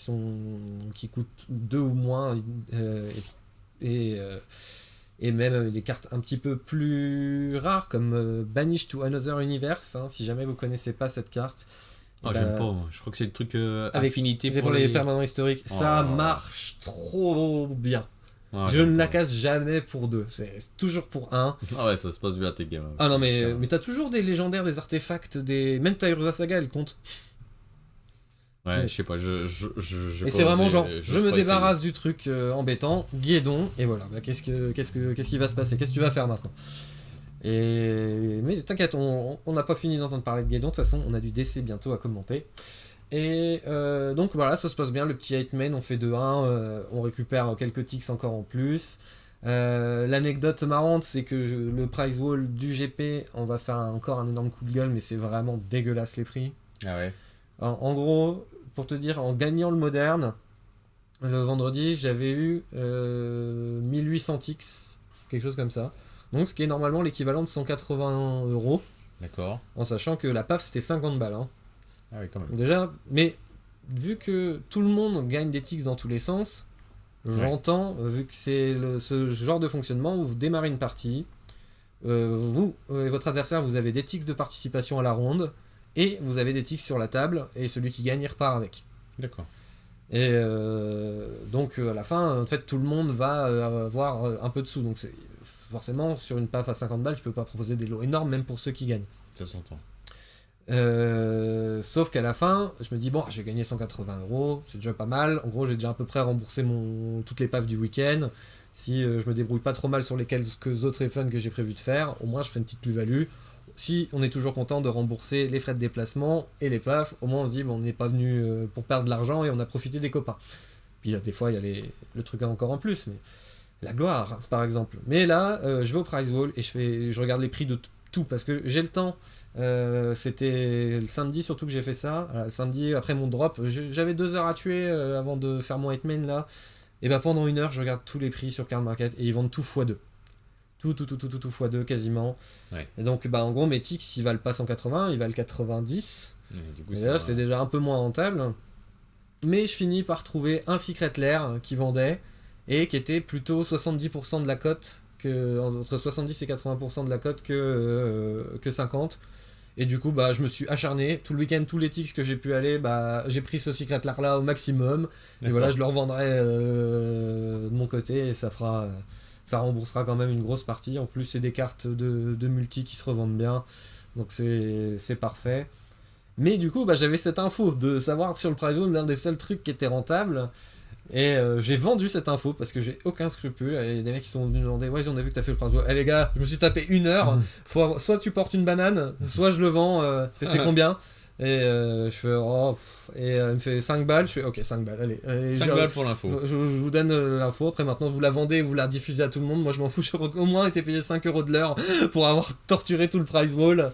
qui coûtent 2 ou moins, et, euh, et même des cartes un petit peu plus rares comme Banish to Another Universe, hein, si jamais vous connaissez pas cette carte. Ah, j'aime pas, moi. Je crois que c'est le truc Avec affinité c'est pour les permanents historiques, ça Oh. marche trop bien. Ah, Je j'aime ne la pas. casse jamais pour 2, c'est toujours pour 1. Ah ouais, ça se passe bien tes gamins. Ah non, mais Putain. t'as toujours des légendaires, des artefacts, même Tairuza Saga, elle compte. Ouais, je sais pas, j'ai Et pas c'est vraiment osé, genre, j'ose je me pas débarrasse du truc embêtant, guédon, et voilà, bah, qu'est-ce qui va se passer? Qu'est-ce que tu vas faire maintenant? Mais t'inquiète, on n'a pas fini d'entendre parler de guédon, de toute façon, on a du DC bientôt à commenter. Et donc voilà, ça se passe bien, le petit 8 main, on fait 2-1, on récupère quelques ticks encore en plus. L'anecdote marrante, c'est que le prize wall du GP, on va faire encore un énorme coup de gueule, mais c'est vraiment dégueulasse les prix. Ah ouais. En gros, pour te dire, en gagnant le moderne, le vendredi, j'avais eu 1800 ticks, quelque chose comme ça. Donc ce qui est normalement l'équivalent de 180€, D'accord. en sachant que la PAF c'était 50 balles. Hein. Ah oui, quand même. Donc déjà, mais vu que tout le monde gagne des ticks dans tous les sens, j'entends, vu que c'est ce genre de fonctionnement où vous démarrez une partie, vous et votre adversaire, vous avez des ticks de participation à la ronde, et vous avez des ticks sur la table, et celui qui gagne, il repart avec. D'accord. Et donc à la fin, en fait, tout le monde va avoir un peu de sous. Donc c'est forcément, sur une PAF à 50 balles, tu peux pas proposer des lots énormes, même pour ceux qui gagnent. Ça s'entend. Sauf qu'à la fin, je me dis, bon, j'ai gagné 180€, c'est déjà pas mal. En gros, j'ai déjà à peu près remboursé toutes les PAFs du week-end. Si je me débrouille pas trop mal sur les quelques autres fun que j'ai prévu de faire, au moins je ferai une petite plus-value. Si on est toujours content de rembourser les frais de déplacement et les PAFs, au moins on se dit, bon, on n'est pas venu pour perdre de l'argent et on a profité des copains. Puis des fois, il y a le truc encore en plus, mais la gloire, par exemple. Mais là, je vais au prize wall et je regarde les prix de tout parce que j'ai le temps. C'était le samedi surtout que j'ai fait ça. Le samedi après mon drop, j'avais 2 heures à tuer avant de faire mon 8 main là. Et bah pendant 1 heure, je regarde tous les prix sur Card Market et ils vendent tout x2. Tout x2 quasiment. Ouais. Et donc bah en gros mes ticks ils valent pas 180, ils valent 90. Du coup, Et là c'est déjà un peu moins rentable. Mais je finis par trouver un Secret Lair qui vendait et qui était plutôt 70% de la cote, entre 70 et 80% de la cote que 50. Et du coup, bah, je me suis acharné. Tout le week-end, tous les ticks que j'ai pu aller, bah, j'ai pris ce Secret Lair là au maximum. Et voilà, je le revendrai de mon côté et ça remboursera quand même une grosse partie. En plus, c'est des cartes de multi qui se revendent bien. Donc c'est parfait. Mais du coup, bah, j'avais cette info de savoir sur le prize zone l'un des seuls trucs qui était rentable. Et j'ai vendu cette info parce que j'ai aucun scrupule. Et des mecs qui sont venus me demander, ouais, on a vu que t'as fait le prize zone. Eh les gars, je me suis tapé 1 heure. Soit tu portes une banane, soit je le vends. C'est combien? Et je fais, oh, et il me fait 5 balles. Je fais, ok, 5 balles, allez. 5 balles pour l'info. Je vous donne l'info. Après, maintenant, vous la vendez, vous la diffusez à tout le monde. Moi, je m'en fous. J'aurais au moins été payé 5€ de l'heure pour avoir torturé tout le prize wall.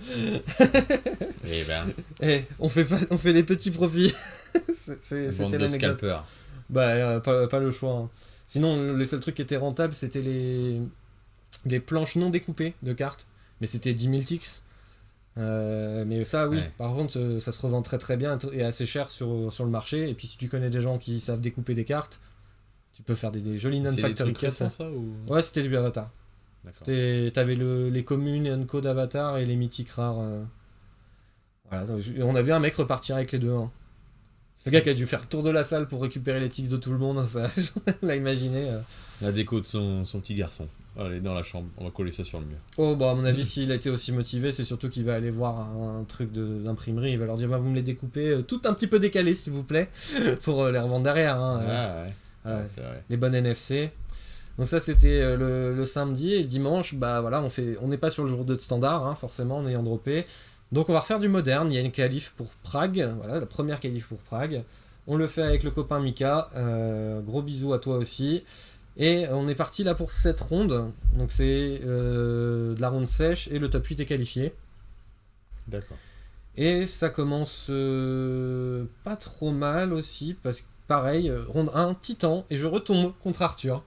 Et ben, Et on fait les petits profits. C'était bande de l'anecdote. scalpers. Bah, pas le choix. Hein. Sinon, les seuls trucs qui étaient rentables, c'était les planches non découpées de cartes. Mais c'était 10 000 ticks. Mais ça, oui. Ouais. Par contre, ça se revend très très bien et assez cher sur le marché. Et puis, si tu connais des gens qui savent découper des cartes, tu peux faire des jolis C'est des non-factory trucs récents, ça ou... Ouais, c'était du Avatar. D'accord. T'avais les communes et unco d'Avatar et les mythiques rares. Voilà, on a vu un mec repartir avec les deux. Hein. Le gars qui a dû faire le tour de la salle pour récupérer les tics de tout le monde, ça, on l'a imaginé. La déco de son petit garçon. Allez, dans la chambre, on va coller ça sur le mur. Oh, bah, à mon avis, s'il a été aussi motivé, c'est surtout qu'il va aller voir un truc d'imprimerie. Il va leur dire, va vous me les découper, tout un petit peu décalé, s'il vous plaît, pour les revendre derrière. Hein. Ah ouais. Voilà, Ouais, c'est vrai. les bonnes NFC. Donc ça c'était le samedi, et dimanche, bah voilà, on n'est pas sur le jour 2 de standard, hein, forcément, en ayant droppé. Donc on va refaire du moderne, il y a une qualif pour Prague, voilà, la première qualif pour Prague. On le fait avec le copain Mika, gros bisous à toi aussi. Et on est parti là pour cette ronde, donc c'est de la ronde sèche, et le top 8 est qualifié. D'accord. Et ça commence pas trop mal aussi, parce que pareil, ronde 1, Titan, et je retombe contre Arthur,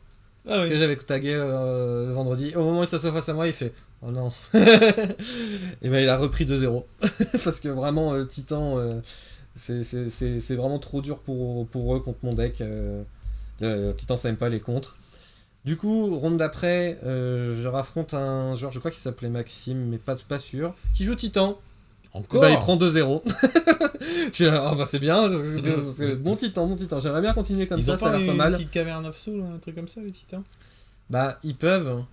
Ah que oui. j'avais tagué le vendredi. Au moment où il s'assoit face à moi, il fait oh non. Et ben il a repris 2-0. Parce que vraiment, Titan, c'est vraiment trop dur pour eux contre mon deck. Le Titan, ça aime pas les contres. Du coup, ronde d'après, je raffronte un joueur, je crois qu'il s'appelait Maxime, mais pas sûr, qui joue Titan. Encore. Bah, il prend 2-0. Je suis là, oh, bah, c'est bien, c'est bon Titan. J'aimerais bien continuer comme Ils ça, ont ça a pas l'air pas une mal. petite caverne of soul, un truc comme ça, les titans. Bah, ils peuvent,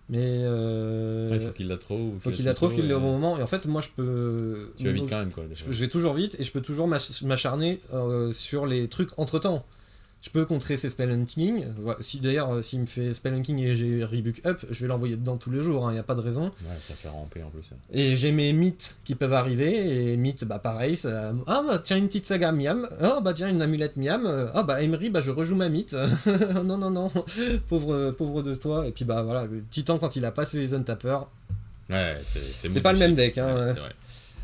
mais Après, il faut qu'il la trouve. faut qu'il la trouve, qu'il l'ait au bon moment. Et en fait, moi, je peux. Tu vas vite quand même, quoi. Je vais toujours vite, et je peux toujours m'acharner sur les trucs entre temps. Je peux contrer ses spellunking. Si d'ailleurs, s'il me fait spellunking et j'ai rebook up, je vais l'envoyer dedans tous les jours, il n'y a pas de raison. Ouais, ça fait ramper en plus. Et j'ai mes mythes qui peuvent arriver, et mythes, bah pareil, ça... Ah bah tiens, une petite saga Miam, ah bah tiens, une amulette Miam, ah bah Emery, bah je rejoue ma mythe. Non, pauvre de toi. Et puis bah voilà, le Titan, quand il a pas ses untapper, Ouais, c'est pas le même deck. Hein, ouais, c'est vrai.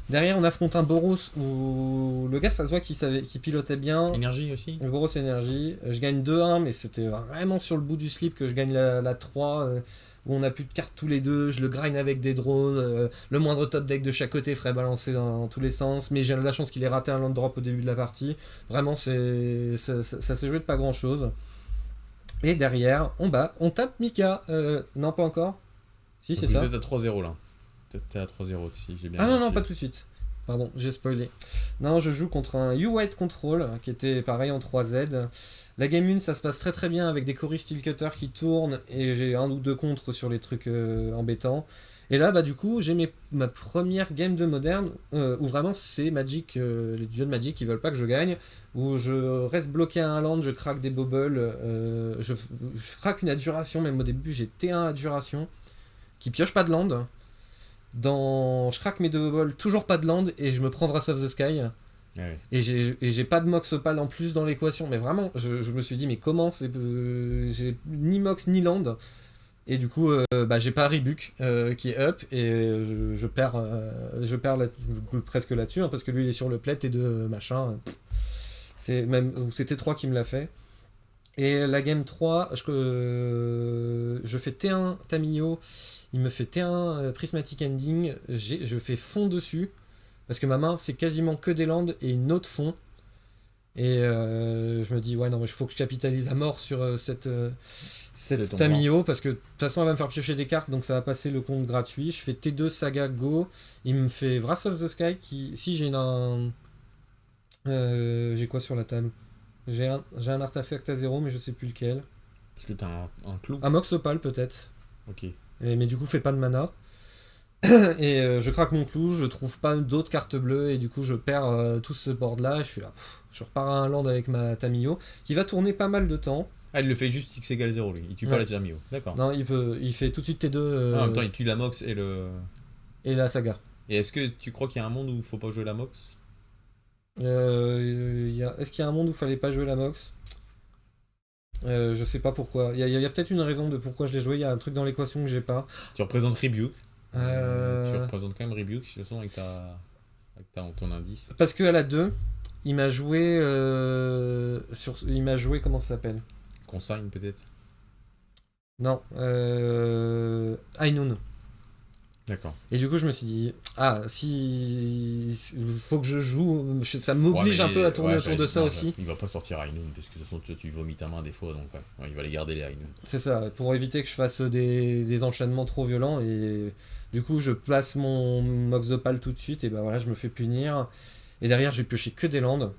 Derrière, on affronte un Boros où le gars, ça se voit qu'il pilotait bien. Énergie aussi. Le Boros énergie. Je gagne 2-1, mais c'était vraiment sur le bout du slip que je gagne la 3, où on a plus de cartes tous les deux. Je le grind avec des drones. Le moindre top deck de chaque côté ferait balancer dans tous les sens. Mais j'ai la chance qu'il ait raté un land drop au début de la partie. Vraiment, ça s'est joué de pas grand chose. Et derrière, on tape Mika. Non, pas encore. Si, c'est ça. Vous êtes à 3-0 là. T'es à 3-0 si j'ai bien Ah non, reçu. pas tout de suite. Pardon, j'ai spoilé. Non, je joue contre un U-White Control, qui était pareil en 3Z. La game 1, ça se passe très très bien avec des Cory Steelcutter qui tournent, et j'ai un ou deux contres sur les trucs embêtants. Et là, bah du coup, j'ai ma première game de moderne, où vraiment c'est Magic, les dieux de Magic qui veulent pas que je gagne, où je reste bloqué à un land, je craque des bubbles, je craque une adjuration, même au début j'ai T1 adjuration, qui pioche pas de land. Je craque mes deux bubbles, toujours pas de land, et je me prends Wrath of the Sky. Ouais. Et j'ai pas de Mox Opal en plus dans l'équation. Mais vraiment, je me suis dit, mais comment j'ai ni Mox ni land. Et du coup, bah, j'ai pas Rebuke qui est up, et je perds presque là-dessus, hein, parce que lui il est sur le plate et de machin. C'était 3 qui me l'a fait. Et la game 3, je fais T1 Tamio. Il me fait T1 Prismatic Ending, je fais fond dessus, parce que ma main c'est quasiment que des landes et une autre fond. Et je me dis, ouais, non, mais il faut que je capitalise à mort sur cette Tamio, parce que de toute façon elle va me faire piocher des cartes, donc ça va passer le compte gratuit. Je fais T2 Saga Go, il me fait Wrath of the Sky, si j'ai j'ai quoi sur la table? J'ai un artefact à 0, mais je sais plus lequel. Est-ce que t'as un clou? Un Mox Opal peut-être. Ok. Mais du coup, fait pas de mana. Et je craque mon clou, je trouve pas d'autres cartes bleues, et du coup, je perds tout ce board là. Je suis là, je repars à un land avec ma Tamio, qui va tourner pas mal de temps. Ah, il le fait juste X égale 0 lui. Il tue pas la Tamio. D'accord. Non, il fait tout de suite T2. En même temps, il tue la Mox et le. Et la saga. Et est-ce que tu crois qu'il y a un monde où il faut pas jouer la Mox? Est-ce qu'il y a un monde où il fallait pas jouer la Mox? Je sais pas pourquoi. Il y a peut-être une raison de pourquoi je l'ai joué. Il y a un truc dans l'équation que j'ai pas. Tu représentes Rebuke. Tu Euh, représentes quand même Rebuke, de toute façon, avec ton indice. Parce que à la 2, il m'a joué il m'a joué, comment ça s'appelle? Consigne peut-être. Non, Ainun. D'accord. Et du coup, je me suis dit, il faut que je joue, ça m'oblige un peu à tourner autour de ça aussi. Il va pas sortir Ainun, parce que de toute façon, tu vomis ta main des fois, donc ouais, il va les garder les Ainun. C'est ça, pour éviter que je fasse des enchaînements trop violents. Et du coup, je place mon Mox Opal tout de suite, et ben voilà, je me fais punir. Et derrière, je vais piocher que des landes.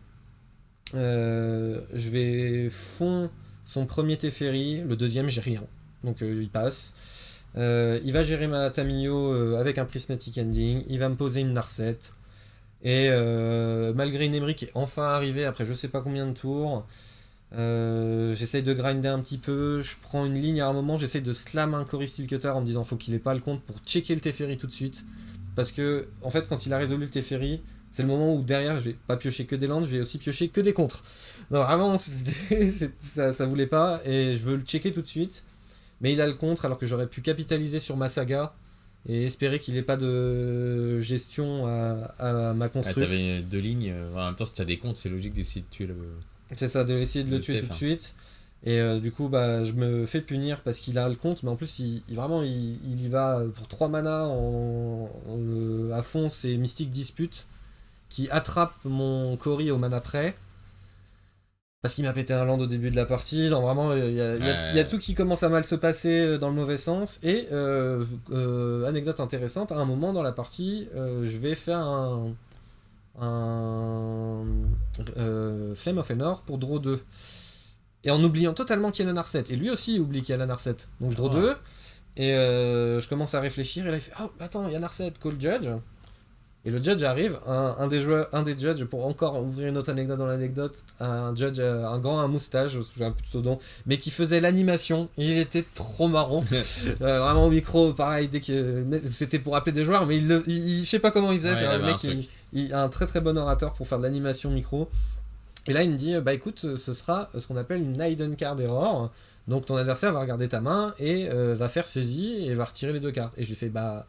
Je vais fond son premier Teferi, le deuxième, j'ai rien. Donc il passe. Il va gérer ma Tamio avec un Prismatic Ending. Il va me poser une Narset. Et malgré une Emery qui est enfin arrivée après je sais pas combien de tours, J'essaye de grinder un petit peu, je prends une ligne à un moment, j'essaye de slam un Cory Steel Cutter en me disant faut qu'il ait pas le compte pour checker le Teferi tout de suite. Parce que, en fait, quand il a résolu le Teferi, c'est le moment où derrière je vais pas piocher que des landes, je vais aussi piocher que des contres. Non, vraiment, ça voulait pas, et je veux le checker tout de suite. Mais il a le contre alors que j'aurais pu capitaliser sur ma saga et espérer qu'il ait pas de gestion à ma Ah, construite. t'avais 2 lignes. En même temps, si t'as des comptes, c'est logique d'essayer de tuer le. C'est ça, d'essayer de le Le tuer TF, tout de suite. Et du coup, bah, je me fais punir parce qu'il a le compte, mais en plus, vraiment, il y va pour 3 mana à fond, c'est Mystic Dispute qui attrape mon Cory au mana près. Parce qu'il m'a pété un land au début de la partie. Non, vraiment, il y a tout qui commence à mal se passer dans le mauvais sens. Et anecdote intéressante, à un moment dans la partie, je vais faire un Flame of Enor pour draw 2. Et en oubliant totalement qu'il y a la Narset. Et lui aussi il oublie qu'il y a la Narset. Donc je draw 2. Et je commence à réfléchir. Et là il fait oh, attends, il y a Narset, call Judge. Et le Judge arrive. Un des Judges, pour encore ouvrir une autre anecdote dans l'anecdote, un Judge, un grand à moustache, je me souviens plus de son nom, mais qui faisait l'animation. Il était trop marrant. Vraiment au micro, pareil, dès que c'était pour appeler des joueurs, mais je sais pas comment il faisait. Ouais, c'est il le mec, il a un très très bon orateur pour faire de l'animation micro. Et là, il me dit, bah écoute, ce sera ce qu'on appelle une hidden card error. Donc ton adversaire va regarder ta main et va faire saisie et va retirer les 2 cartes. Et je lui fais, bah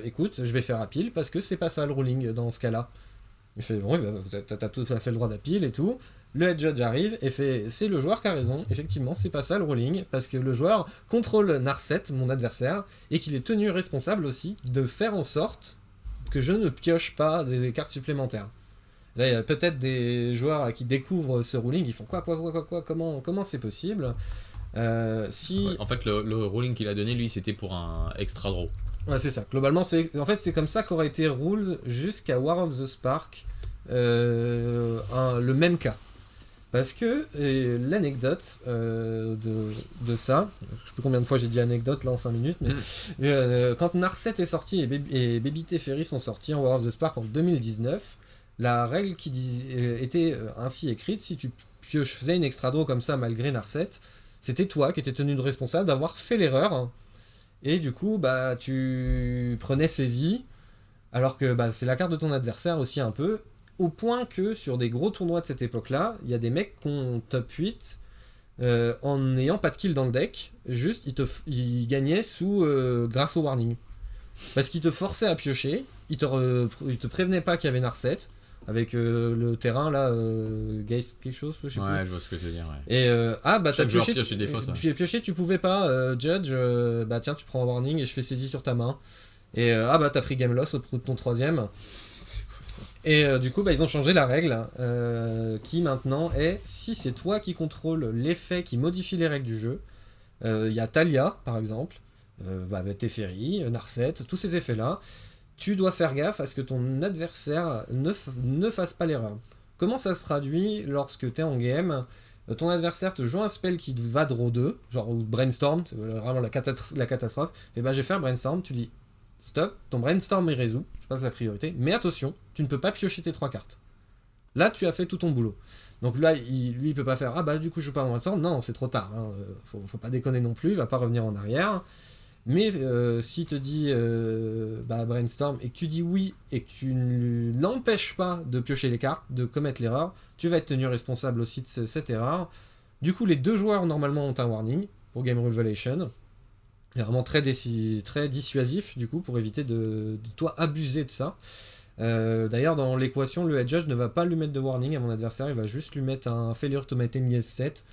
écoute, je vais faire appeal parce que c'est pas ça le ruling dans ce cas-là. Il fait, bon, bah, t'as tout à fait le droit d'appeal et tout. Le head judge arrive et fait, c'est le joueur qui a raison. Effectivement, c'est pas ça le ruling parce que le joueur contrôle Narset, mon adversaire, et qu'il est tenu responsable aussi de faire en sorte que je ne pioche pas des cartes supplémentaires. Là, il y a peut-être des joueurs qui découvrent ce ruling, ils font quoi, comment c'est possible si... Ouais, en fait, le ruling qu'il a donné, lui, c'était pour un extra draw. Ouais, c'est ça. Globalement, c'est comme ça qu'aurait été rules jusqu'à War of the Spark, le même cas. Parce que l'anecdote de ça, je sais plus combien de fois j'ai dit anecdote là en 5 minutes, mais quand Narset est sorti et Baby Teferi sont sortis en War of the Spark en 2019, la règle qui était ainsi écrite, si tu faisais une extra draw comme ça malgré Narset, c'était toi qui étais tenu de responsable d'avoir fait l'erreur. Et du coup, bah, tu prenais saisie, alors que bah, c'est la carte de ton adversaire aussi un peu, au point que sur des gros tournois de cette époque-là, il y a des mecs qui ont top 8 en n'ayant pas de kill dans le deck, juste ils gagnaient grâce au warning. Parce qu'ils te forçaient à piocher, ils te prévenaient pas qu'il y avait Narset, avec le terrain là, Geist quelque chose, je sais plus. Ouais, je vois ce que tu veux dire. Ouais. Et bah t'as pioché, des fois, ça. Tu pouvais pas, Judge, bah tiens, tu prends un warning et je fais saisie sur ta main. Et bah t'as pris game loss au de ton 3ème. C'est quoi ça? Et du coup, bah ils ont changé la règle qui maintenant est si c'est toi qui contrôle l'effet qui modifie les règles du jeu. Il y a Talia par exemple, Teferi, Narset, tous ces effets là. Tu dois faire gaffe à ce que ton adversaire ne fasse pas l'erreur. Comment ça se traduit lorsque tu es en game? Ton adversaire te joue un spell qui va draw 2, genre Brainstorm, c'est vraiment la catastrophe. Et bah je vais faire Brainstorm, tu dis stop, ton Brainstorm est résolu, je passe la priorité, mais attention, tu ne peux pas piocher tes 3 cartes. Là tu as fait tout ton boulot. Donc là, lui il peut pas faire ah bah du coup je joue pas mon Brainstorm, non c'est trop tard, hein. Faut pas déconner non plus, il va pas revenir en arrière. Mais s'il te dit Brainstorm et que tu dis oui et que tu ne l'empêches pas de piocher les cartes, de commettre l'erreur, tu vas être tenu responsable aussi de cette erreur. Du coup, les 2 joueurs normalement ont un warning pour Game Rule Violation. C'est vraiment très dissuasif du coup pour éviter de toi abuser de ça. D'ailleurs, dans l'équation, le head judge ne va pas lui mettre de warning à mon adversaire, il va juste lui mettre un failure to maintain yes set.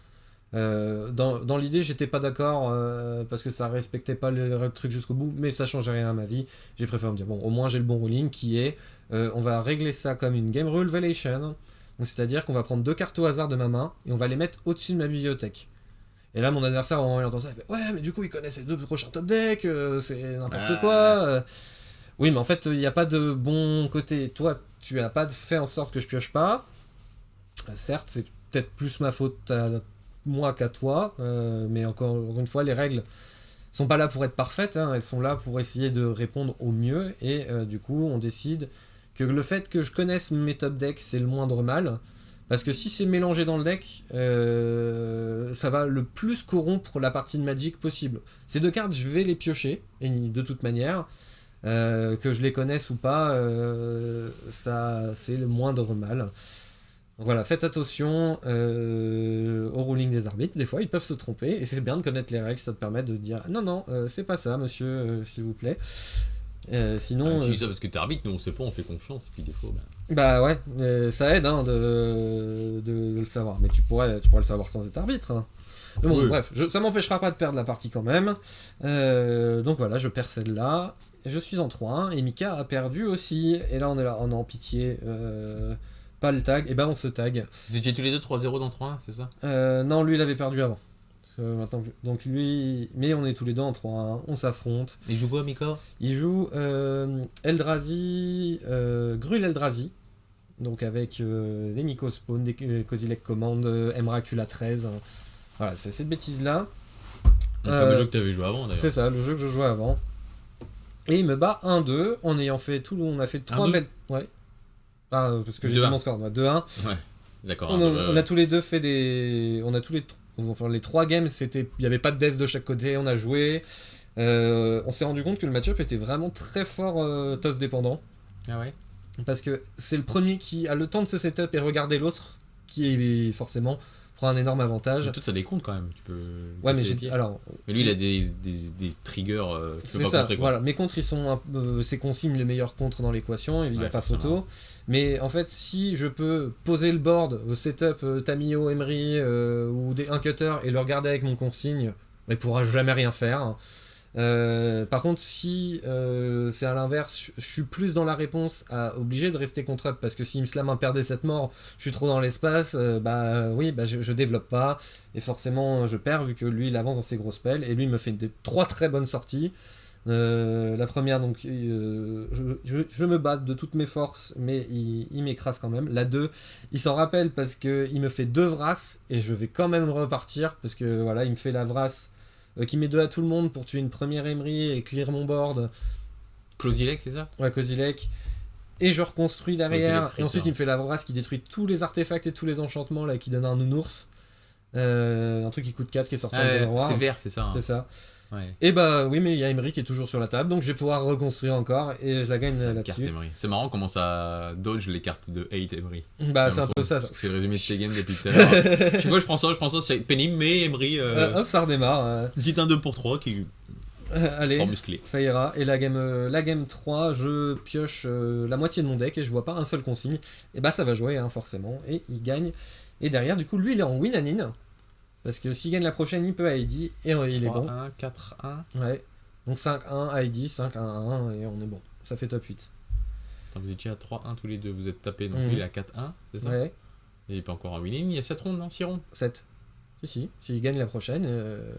Dans l'idée j'étais pas d'accord parce que ça respectait pas le truc jusqu'au bout, mais ça changeait rien à ma vie. J'ai préféré me dire bon au moins j'ai le bon ruling qui est on va régler ça comme une game rule violation, donc c'est à dire qu'on va prendre 2 cartes au hasard de ma main et on va les mettre au-dessus de ma bibliothèque. Et là mon adversaire en entend ça il fait ouais mais du coup il connaît ses 2 prochains top decks, c'est n'importe quoi. Oui mais en fait il n'y a pas de bon côté, toi tu as pas fait en sorte que je pioche pas, certes c'est peut-être plus ma faute moi qu'à toi, mais encore une fois les règles sont pas là pour être parfaites, hein, elles sont là pour essayer de répondre au mieux et du coup on décide que le fait que je connaisse mes top decks c'est le moindre mal Parce que si c'est mélangé dans le deck, ça va le plus corrompre la partie de Magic possible. Ces 2 cartes, je vais les piocher, et de toute manière, que je les connaisse ou pas, ça c'est le moindre mal. Donc voilà, faites attention au ruling des arbitres, des fois ils peuvent se tromper, et c'est bien de connaître les règles, ça te permet de dire non, c'est pas ça monsieur, s'il vous plaît. Sinon, tu dis ça parce que t'es arbitre, nous on sait pas, on fait confiance, puis des fois. Bah ouais, ça aide hein, de le savoir, mais tu pourrais le savoir sans être arbitre. Hein. Mais bon, bref, ça m'empêchera pas de perdre la partie quand même. Donc voilà, je perds celle-là, je suis en 3-1, et Mika a perdu aussi, et là on est en pitié, pas le tag, et ben on se tag. Vous étiez tous les deux 3-0 dans 3-1, c'est ça? Non, lui il avait perdu avant. Donc lui, mais on est tous les deux en 3-1, on s'affronte. Il joue quoi, Mika? Il joue Eldrazi, Gruul Eldrazi, donc avec les Miko Spawn, des Kozilek Command, Emrakula 13, voilà, c'est cette bêtise-là. Le fameux jeu que tu avais joué avant, d'ailleurs. C'est ça, le jeu que je jouais avant. Et il me bat 1-2, en ayant fait tout, on a fait 3 belles... Ouais. Ah, parce que j'ai dit mon score, 2-1. Ouais, d'accord. On a tous les deux fait des... Enfin, les 3 games, il n'y avait pas de death de chaque côté, on a joué. On s'est rendu compte que le match-up était vraiment très fort toss dépendant. Ah ouais. Parce que c'est le premier qui a le temps de se setup et regarder l'autre qui forcément prend un énorme avantage. Tout ça des comptes quand même, tu peux. Ouais, mais mais lui il a des triggers. C'est ça. Contrer, voilà, mes contres ils sont c'est consigne les meilleurs contres dans l'équation, il n'y a pas photo. Mais en fait, si je peux poser le board, setup Tamiyo, Emery ou un cutter et le regarder avec mon consigne, il pourra jamais rien faire. Par contre, si c'est à l'inverse, je suis plus dans la réponse obligé de rester contre up parce que s'il me slam un paire des 7 morts, je suis trop dans l'espace, je développe pas et forcément je perds vu que lui il avance dans ses gros spells et lui il me fait 3 très bonnes sorties. La première, donc je me bats de toutes mes forces, mais il m'écrase quand même. La 2, il s'en rappelle parce qu'il me fait 2 vrasses et je vais quand même repartir parce que voilà, il me fait la vrasse qui met 2 à tout le monde pour tuer une première Emery et clear mon board. Kozilek, c'est ça? Ouais, Kozilek. Et je reconstruis derrière. Et ensuite, il me fait la vrasse qui détruit tous les artefacts et tous les enchantements là, qui donne un nounours. Un truc qui coûte 4 qui est sorti en miroir. C'est vert, c'est ça. Hein. C'est ça. Ouais. Et bah oui, mais il y a Emery qui est toujours sur la table, donc je vais pouvoir reconstruire encore et je la gagne là-dessus. C'est marrant comment ça dodge les cartes de hate Emery. Bah c'est un peu ça. C'est le résumé de ces games depuis tout à l'heure. Je sais pas, je prends ça, c'est pénible, mais Emery. Hop, ça redémarre. Petit 1-2 pour 3 qui. Allez, fort musclé. Ça ira. Et la game 3, je pioche la moitié de mon deck et je vois pas un seul consigne. Et bah ça va jouer, hein, forcément. Et il gagne. Et derrière, du coup, lui il est en win-anin. Parce que s'il gagne la prochaine, il peut ID et il est bon. 3-1, 4-1. Ouais. Donc 5-1, ID, 5-1-1 et on est bon. Ça fait top 8. Attends, vous étiez à 3-1 tous les deux, vous êtes tapés. Donc lui il est à 4-1, c'est ça? Ouais. Et il peut encore en winning. Il y a 7 rondes, non? 6 rondes? 7. Si. S'il gagne la prochaine.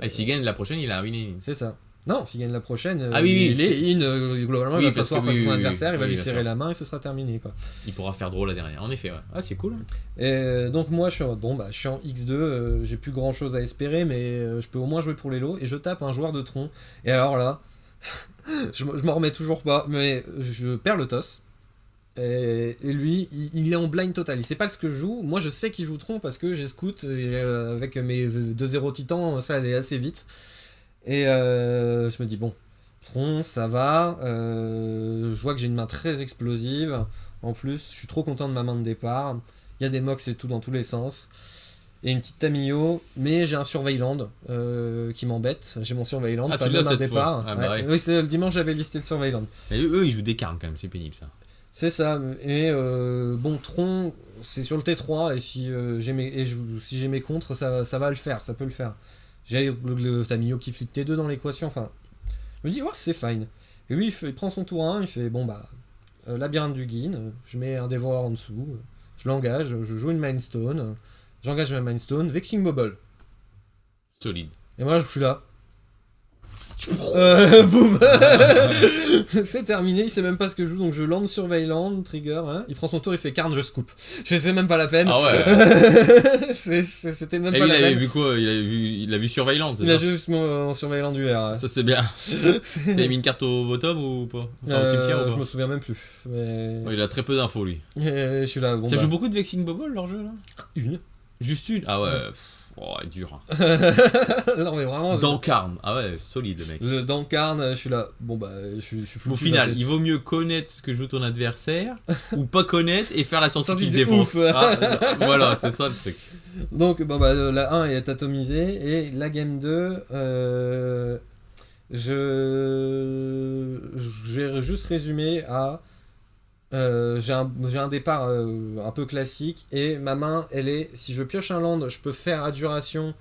Et s'il gagne la prochaine, il a un winning. C'est ça. Non, s'il gagne la prochaine, il est in, globalement, il va s'asseoir face à son adversaire, il va lui serrer la main et ce sera terminé. Quoi. Il pourra faire drôle là derrière, en effet. Ouais. Ah, c'est cool. Et donc moi, je suis en X2, j'ai plus grand chose à espérer, mais je peux au moins jouer pour les lots, et je tape un joueur de tronc. Et alors là, je m'en remets toujours pas, mais je perds le toss. Et lui, il est en blind total. Il sait pas ce que je joue. Moi, je sais qu'il joue tronc parce que j'ai scout, et avec mes 2-0 titans, ça allait assez vite. Et je me dis, bon, tronc, ça va. Je vois que j'ai une main très explosive. En plus, je suis trop content de ma main de départ. Il y a des mox et tout dans tous les sens. Et une petite Tamiyo, mais j'ai un Surveilland qui m'embête. J'ai mon Surveilland, tu l'as cette départ. fois. Ah, bah ouais. Oui, c'est le dimanche, j'avais listé le Surveilland. Et eux, ils jouent des cartes quand même, c'est pénible ça. C'est ça. Et bon, tronc, c'est sur le T3. Et si j'ai mes contres, ça va le faire, ça peut le faire. J'ai le Tamiyo qui flippe T2 dans l'équation, enfin... Je me dis, ouais, c'est fine. Et lui, il prend son tour 1, il fait, bon bah... labyrinthe du Guin, je mets un dévoreur en dessous, je l'engage, je joue une Mindstone, j'engage ma Mindstone, Vexing Bobble. Solide. Et moi, je suis là. Boum. C'est terminé, il sait même pas ce que je joue, donc je lande surveillant, trigger, hein. Il prend son tour, il fait Karn, je scoop. Je sais même pas la peine. Ah ouais. C'était même Et pas lui, la il avait peine. vu quoi? Il a vu Surveillant, c'est Il a ça? juste mon surveillant du R. Ouais. Ça, c'est bien. T'as mis une carte au bottom ou pas? Enfin, au cimetière ou pas? Je me souviens même plus. Mais... Ouais, il a très peu d'infos, lui. Je suis là. Bon, Ça bah, joue beaucoup de Vexing Bubble, leur jeu, là? une. Juste une? Ah ouais. Ouais. Oh, dur. Non mais vraiment. Dans Karn. Ah ouais, solide, le mec. Dans Karn, je suis là. Bon bah, je suis foutu. Au final, il vaut mieux connaître ce que joue ton adversaire ou pas connaître et faire la scientifique de défense. ouf. Voilà, c'est ça le truc. Donc bon bah la 1 est atomisée et la game 2 je vais juste résumer à j'ai un départ un peu classique et ma main elle est si je pioche un land je peux faire adjuration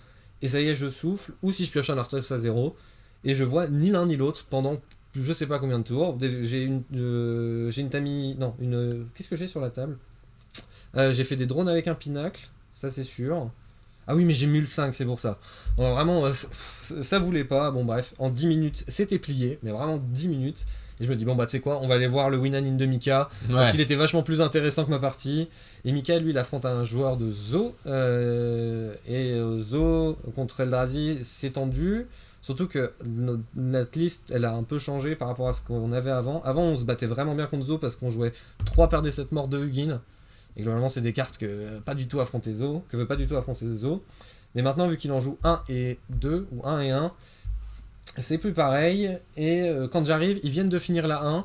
et ça y est je souffle ou si je pioche un artex à 0 et je vois ni l'un ni l'autre pendant je sais pas combien de tours. J'ai une Tami non une qu'est-ce que j'ai sur la table. J'ai fait des drones avec un pinacle, ça c'est sûr. Ah oui, mais j'ai mule 5, c'est pour ça. Alors, vraiment, ça voulait pas. Bon, bref, en 10 minutes, c'était plié, mais vraiment 10 minutes. Et je me dis, bon, bah, tu sais quoi, on va aller voir le win-in de Mika, parce qu'il était vachement plus intéressant que ma partie. Et Mika, lui, il affronte un joueur de Zo. Zo contre Eldrazi, c'est tendu. Surtout que notre liste, elle a un peu changé par rapport à ce qu'on avait avant. Avant, on se battait vraiment bien contre Zo parce qu'on jouait 3 paires des 7 morts de Hugin. Et globalement, c'est des cartes que veut pas du tout affronter Zo. Mais maintenant, vu qu'il en joue 1 et 2, ou 1 et 1, c'est plus pareil. Et quand j'arrive, ils viennent de finir la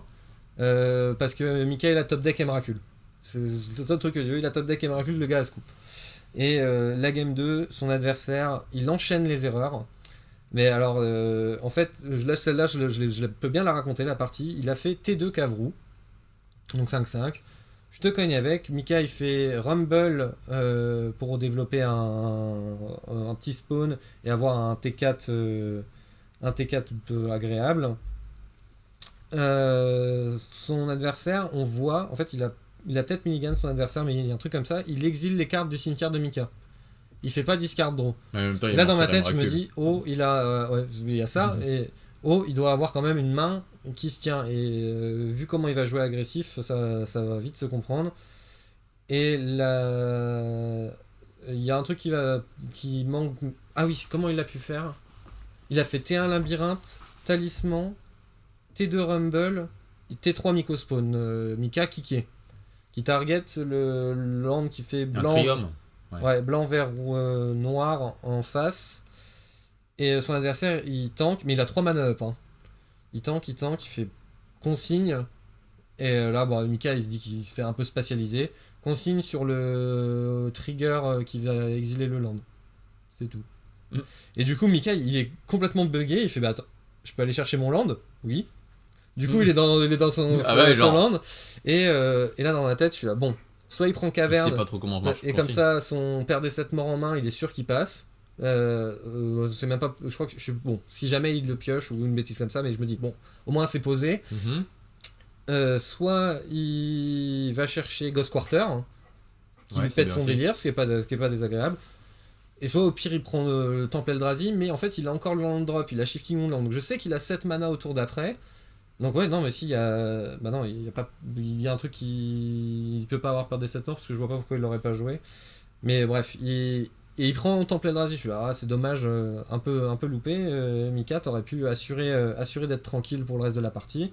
1. Parce que Michael a top deck Emrakul. C'est le seul truc que j'ai vu, il a top deck Emrakul, le gars a scoop. Et la game 2, son adversaire, il enchaîne les erreurs. Mais alors, en fait, celle-là, je peux bien la raconter, la partie. Il a fait T2 Cavrou, donc 5-5. Je te cogne avec. Mika il fait Rumble pour développer un petit spawn et avoir un T4 un peu agréable. Son adversaire, on voit, en fait il a peut-être minigun son adversaire, mais il y a un truc comme ça, il exile les cartes du cimetière de Mika. Il fait pas discard draw. Temps, Là dans ma tête je me dis, oh il y a ça, et oh il doit avoir quand même une main qui se tient, et vu comment il va jouer agressif, ça va vite se comprendre. Et là il y a un truc qui manque. Ah oui, comment il a pu faire? Il a fait T1 labyrinthe, talisman, T2 rumble, T3 mycospawn, Mika kické, qui target le land qui fait blanc. Un triome. Ouais, blanc, vert, noir en face. Et son adversaire, il tank, mais il a 3 mana up. Hein. Il tank, il fait consigne. Et là, bon, Mika, il se dit qu'il se fait un peu spatialiser. Consigne sur le trigger qui va exiler le land. C'est tout. Et du coup, Mika, il est complètement buggé. Il fait, bah attends, je peux aller chercher mon land? Oui. Du coup, il est dans son land. Et là, dans ma tête, je suis là, bon, soit il prend caverne. Je sais pas trop comment marche. Et comme ça, son père des 7 morts en main, il est sûr qu'il passe. C'est même pas. Je crois que bon, si jamais il le pioche ou une bêtise comme ça, mais je me dis, bon, au moins c'est posé. Soit il va chercher Ghost Quarter, qui lui pète son délire, ce qui est pas désagréable. Et soit au pire il prend le Temple Eldrazi, mais en fait il a encore le land drop, il a Shifting Moonland. Donc je sais qu'il a 7 mana au tour d'après. Donc ouais, non, mais si, il y a. Bah non, il y a pas. Il y a un truc qui. Il peut pas avoir peur des 7 morts parce que je vois pas pourquoi il l'aurait pas joué. Mais bref, il prend Temple Eldrazi. Je suis là, c'est dommage, un peu loupé. Mika, t'aurais pu assurer d'être tranquille pour le reste de la partie.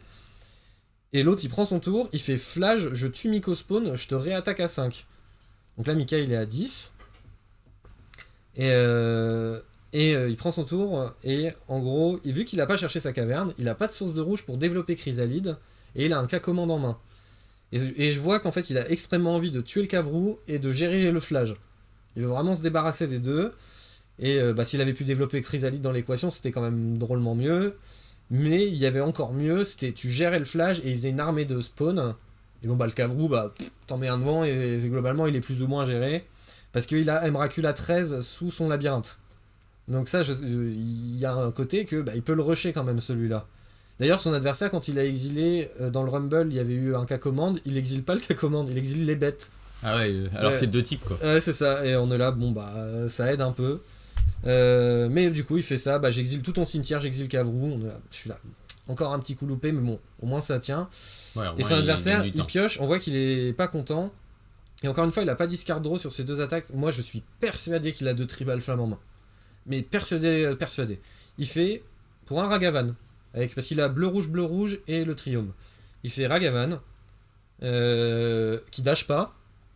Et l'autre il prend son tour, il fait flash, je tue Miko spawn, je te réattaque à 5. Donc là Mika il est à 10. Et il prend son tour, et en gros, vu qu'il a pas cherché sa caverne, il a pas de source de rouge pour développer Chrysalide, et il a un K-commande en main. Et je vois qu'en fait il a extrêmement envie de tuer le Cavrou et de gérer le flash. Il veut vraiment se débarrasser des deux. Et s'il avait pu développer Chrysalide dans l'équation, c'était quand même drôlement mieux. Mais il y avait encore mieux, c'était tu gérais le flash et ils faisaient une armée de spawn. Et bon, le Cavrou, t'en mets un devant et globalement il est plus ou moins géré. Parce qu'il a Emrakul 13 sous son labyrinthe. Donc ça, il y a un côté que il peut le rusher quand même celui-là. D'ailleurs, son adversaire, quand il a exilé dans le Rumble, il y avait eu un K-commande, il exile pas le K-commande, il exile les bêtes. Ah ouais, alors c'est deux types quoi. Ouais, c'est ça, et on est là, bon ça aide un peu. Mais du coup, il fait ça. Bah, j'exile tout ton cimetière, j'exile Kavrou. Je suis là. Encore un petit coup loupé, mais bon, au moins ça tient. Ouais, Et son adversaire, il pioche. On voit qu'il est pas content. Et encore une fois, il a pas discard draw sur ses 2 attaques. Moi, je suis persuadé qu'il a 2 tribal flammes en main. Mais persuadé. Il fait pour un Ragavan. Parce qu'il a bleu-rouge et le Triome. Il fait Ragavan. Qui dash pas.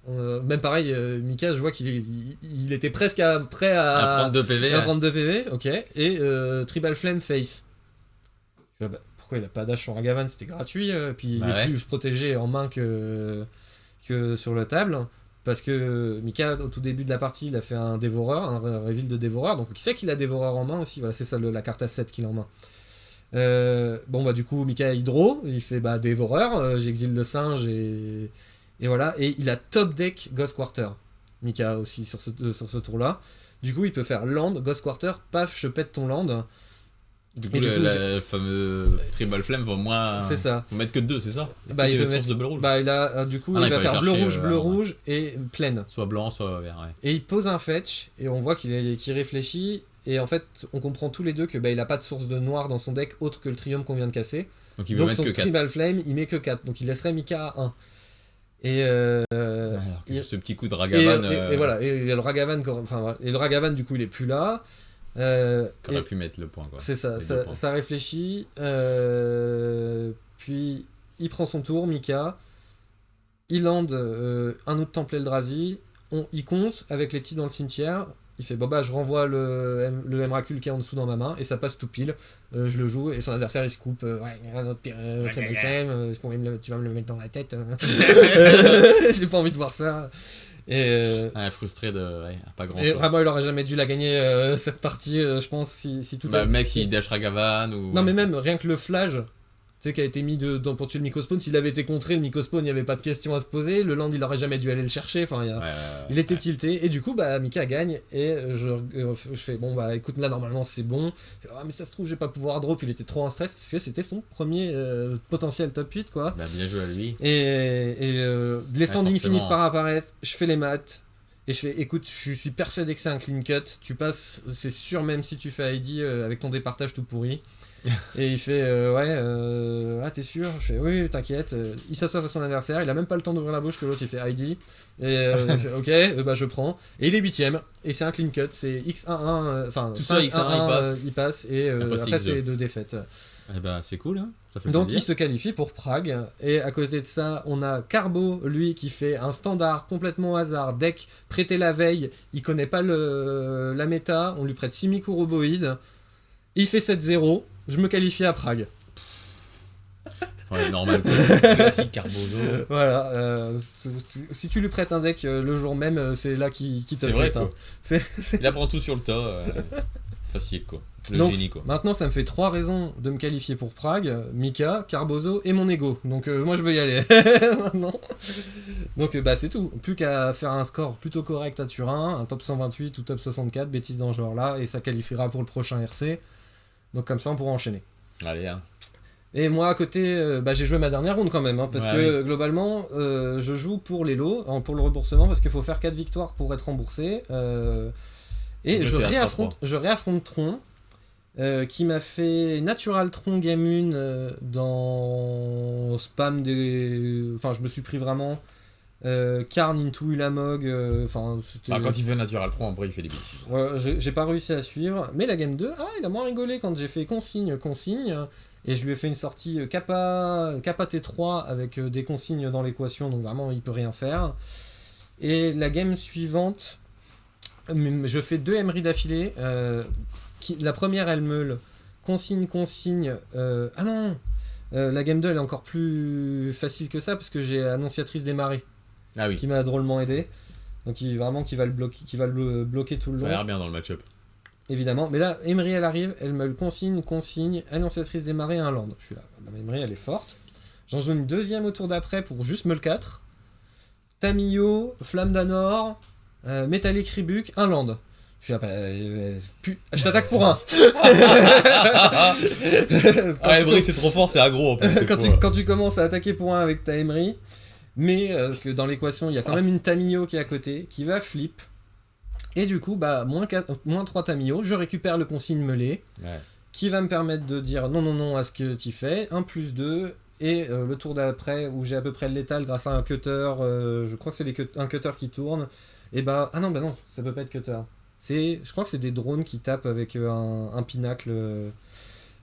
Même pareil, Mika, je vois qu'il était presque prêt à prendre 2 PV. À prendre 2 PV, ok. Et Tribal Flame face. Je vois, pourquoi il a pas dash sur Ragavan, c'était gratuit. Puis il est plus protégé en main que sur la table. Parce que Mika, au tout début de la partie, il a fait un dévoreur, un reveal de dévoreur. Donc il sait qu'il a dévoreur en main aussi. Voilà, c'est ça la carte à 7 qu'il a en main. Bon bah du coup Mika hydro, il fait dévoreur, j'exile le singe et voilà, et il a top deck Ghost Quarter Mika aussi sur ce tour là, du coup il peut faire land, Ghost Quarter, paf je pète ton land. Du coup, le fameux Tribal Flame va au moins. C'est ça. Faut mettre que 2, c'est ça? Bah, il peut mettre de bleu rouge. Bah, il a, du coup, il va faire bleu rouge et pleine. Soit blanc, soit vert, ouais. Et il pose un fetch, et on voit qu'il réfléchit, et en fait, on comprend tous les deux que il a pas de source de noir dans son deck autre que le Triumph qu'on vient de casser. Donc il veut mettre son que 4. Tribal Flame, il met que 4. Donc il laisserait Mika à 1. Et alors que ce petit coup de Ragavan. Et voilà, et le Ragavan, et le Ragavan, du coup, il est plus là. Qu'on a pu mettre le point, quoi. C'est ça, ça réfléchit. Puis il prend son tour, Mika. Il land un autre temple Eldrazi. Il compte avec les tirs dans le cimetière. Il fait je renvoie le Emrakul qui est en dessous dans ma main et ça passe tout pile. Je le joue et son adversaire il se coupe. Un autre Tribal Flame, tu vas me le mettre dans la tête. J'ai pas envie de voir ça. Et frustré de pas grand chose. Et vraiment il aurait jamais dû la gagner cette partie, je pense, si tout le mec il dash Ragavan ou. Non mais même rien que le flash, tu sais, qui a été mis pour tuer le Mycospawn, s'il avait été contré, le Mycospawn il n'y avait pas de question à se poser, le land il aurait jamais dû aller le chercher, enfin il était tilté, et du coup Mika gagne, et je fais écoute là normalement c'est bon, mais ça se trouve je vais pas pouvoir drop, il était trop en stress, parce que c'était son premier potentiel top 8 quoi. Bien joué à lui. Et les standings finissent par apparaître, je fais les maths, et je fais écoute, je suis persuadé que c'est un clean cut, tu passes, c'est sûr même si tu fais ID avec ton départage tout pourri. Et il fait t'es sûr? Je fais oui t'inquiète. Il s'assoit à son adversaire, il a même pas le temps d'ouvrir la bouche que l'autre il fait ID et ok je prends et il est 8ème et c'est un clean cut, c'est X11 enfin tout ça X11 il passe et après c'est 2 défaites. C'est cool hein, ça fait donc plaisir. il se qualifie pour Prague et à côté de ça on a Carbo lui qui fait un standard complètement au hasard, deck prêté la veille, il connaît pas la méta, on lui prête Simiku Roboid, il fait 7-0. Je me qualifie à Prague. Ouais, normal, classique Carbozo. Voilà, si tu lui prêtes un deck le jour même, c'est là qu'il te c'est prête. Vrai, quoi. Il apprend tout sur le tas. Facile, quoi. Donc, génie, quoi. Maintenant, ça me fait 3 raisons de me qualifier pour Prague, Mika, Carbozo et mon ego. Donc, moi, je veux y aller. Maintenant. Donc, c'est tout. Plus qu'à faire un score plutôt correct à Turin, un top 128 ou top 64, bêtises dans ce genre-là, et ça qualifiera pour le prochain RC. Donc comme ça on pourra enchaîner. Allez hein. Et moi à côté, j'ai joué ma dernière ronde quand même, hein, parce que globalement je joue pour les lots, pour le remboursement, parce qu'il faut faire 4 victoires pour être remboursé. Et je réaffronte Tron, qui m'a fait Natural Tron Game 1 dans spam des... Enfin je me suis pris vraiment... Karn into Ulamog, quand il fait Natural 3 en vrai il fait des bêtises. J'ai pas réussi à suivre, mais la game 2 il a moins rigolé quand j'ai fait consigne et je lui ai fait une sortie Kappa T3 avec des consignes dans l'équation, donc vraiment il peut rien faire. Et la game suivante je fais 2 Emery d'affilée, la première elle meule consigne la game 2 elle est encore plus facile que ça parce que j'ai Annonciatrice des marées. Qui m'a drôlement aidé, donc qui va le bloquer tout le long. Ça a l'air bien dans le match-up. Évidemment, mais là Emery elle arrive, elle me le consigne, Annonciatrice des marées, un land. Je suis là, Emery elle est forte. J'en joue une deuxième au tour d'après pour juste me le 4. Tamio, Flamme d'Anor, Métallique Ribuc, un land. Je suis là, je t'attaque pour un. Emery c'est trop fort, c'est aggro. Quand tu commences à attaquer pour un avec ta Emery, mais que dans l'équation il y a quand même une Tamio qui est à côté, qui va flip. Et du coup, bah, moins 3 Tamio, je récupère le consigne mêlée, Ouais. qui va me permettre de dire non à ce que tu fais, 1 plus 2, et le tour d'après, où j'ai à peu près le létal grâce à un cutter, je crois que c'est un cutter qui tourne, et bah, ah non, bah non, ça peut pas être cutter. Je crois que c'est des drones qui tapent avec un pinacle,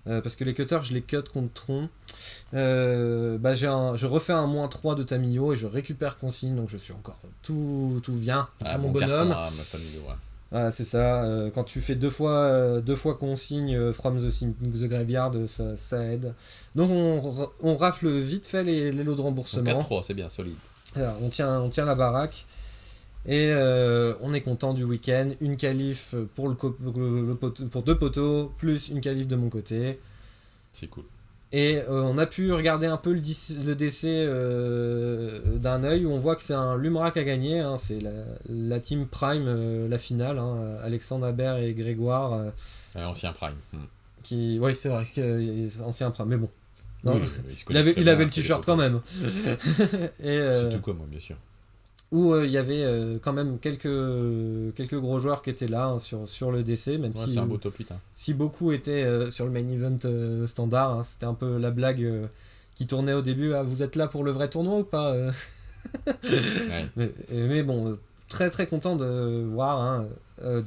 parce que les cutters, je les cut contre tronc. Bah, je refais un moins 3 de Tamio et je récupère consigne, donc je suis encore tout vient à mon bonhomme. Carton à ma famille, ouais. Voilà, c'est ça. Quand tu fais deux fois consigne from the graveyard, ça aide. Donc on rafle vite fait les lots de Donc remboursement. 4-3, c'est bien, solide. Alors, on tient la baraque. Et on est content du week-end. Une qualif pour, pour 2 poteaux, plus une qualif de mon côté. C'est cool. Et on a pu regarder un peu le décès d'un œil où on voit que c'est un Lumra qui a gagné. Hein, c'est la team Prime, la finale. Hein, Alexandre Aber et Grégoire. Ancien Prime. Oui, c'est vrai que ancien Prime, mais bon. Non, Oui, il avait le t-shirt quand même. Et, c'est tout comme moi, bien sûr. où il y avait quand même quelques gros joueurs qui étaient là hein, sur le DC, même Ouais, si, c'est un beau top 8. Hein. si beaucoup étaient sur le main event standard. Hein, c'était un peu la blague qui tournait au début. Ah, vous êtes là pour le vrai tournoi ou pas Ouais. mais bon, très très content de voir hein,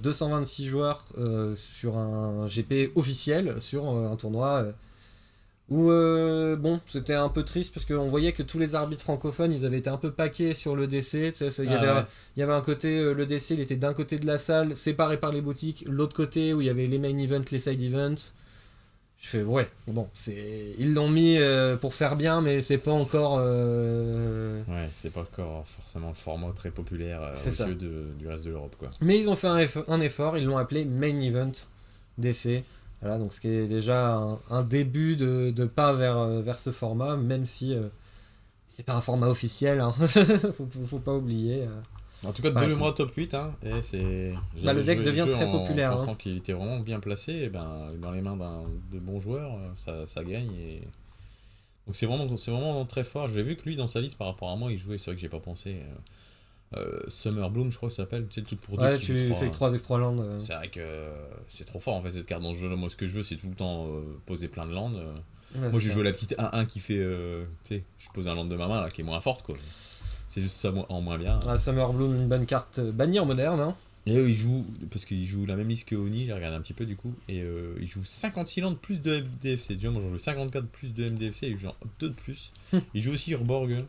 226 joueurs sur un GP officiel, sur un tournoi où bon, c'était un peu triste parce qu'on voyait que tous les arbitres francophones ils avaient été un peu paqués sur le DC. Il y avait un côté, le DC il était d'un côté de la salle, séparé par les boutiques, l'autre côté où il y avait les main events, les side events. Je fais ouais, bon, ils l'ont mis pour faire bien, mais c'est pas encore. Ouais, c'est pas encore forcément le format très populaire C'est aux yeux du reste de l'Europe, quoi. Mais ils ont fait un effort, ils l'ont appelé Main Event DC. Voilà, donc ce qui est déjà un début de pas vers ce format, même si c'est pas un format officiel, hein. faut pas oublier. En tout cas, Ouais, de mois top 8, hein, et c'est... le deck devient très populaire. En pensant Hein. qu'il était vraiment bien placé, et ben, dans les mains de bons joueurs, ça gagne. Et... Donc c'est vraiment très fort. J'ai vu que lui, dans sa liste, par rapport à moi, il jouait, c'est vrai que j'ai pas pensé... Summer Bloom, je crois que ça s'appelle, tu sais, le truc pour deux. Ouais, tu fais 3 extra lands. C'est vrai que c'est trop fort en fait cette carte dans ce jeu. Moi, ce que je veux, c'est tout le temps poser plein de landes. Ouais, Moi, j'ai joué la petite 1-1 qui fait. Tu sais, je pose un land de ma main là qui est moins forte quoi. C'est juste ça en moins bien. Ah, Summer Bloom, une bonne carte bannie en moderne. Hein. Et eux, ils jouent, parce qu'ils jouent la même liste que Oni, j'ai regardé un petit peu du coup, et ils jouent 56 landes plus de MDFC. Déjà, moi j'en joue 54 plus de MDFC, ils jouent genre 2 de plus. Ils jouent aussi Urborg,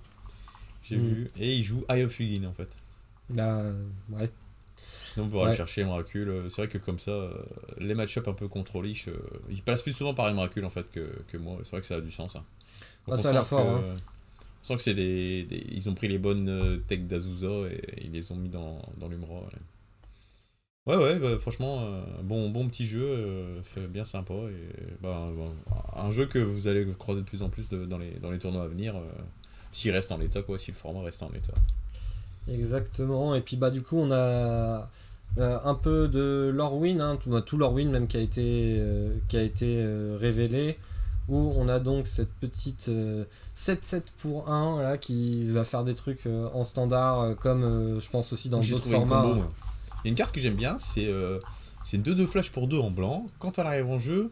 j'ai vu, et ils jouent Eye of Ugin en fait. Bah, ouais. Donc on pourra aller chercher Emrakul. C'est vrai que comme ça, les match-up un peu contre Lich, ils passent plus souvent par Emrakul en fait que moi. C'est vrai que ça a du sens. Hein. Ah, ça a l'air fort. Hein. On sent que c'est ils ont pris les bonnes techs d'Azusa et ils les ont mis dans l'Umra. Ouais, bah, franchement, bon petit jeu, fait bien sympa. Et, bah, un jeu que vous allez croiser de plus en plus dans les tournois à venir, s'il reste en l'état, quoi, si le format reste en l'état. Exactement, et puis bah du coup on a un peu de Lorwyn, hein, tout Lorwyn même qui a été révélé, où on a donc cette petite 7-7 pour 1 là, qui va faire des trucs en standard, comme je pense aussi dans d'autres formats. Combo, il y a une carte que j'aime bien, c'est 2 flash pour 2 en blanc. Quand elle arrive en jeu,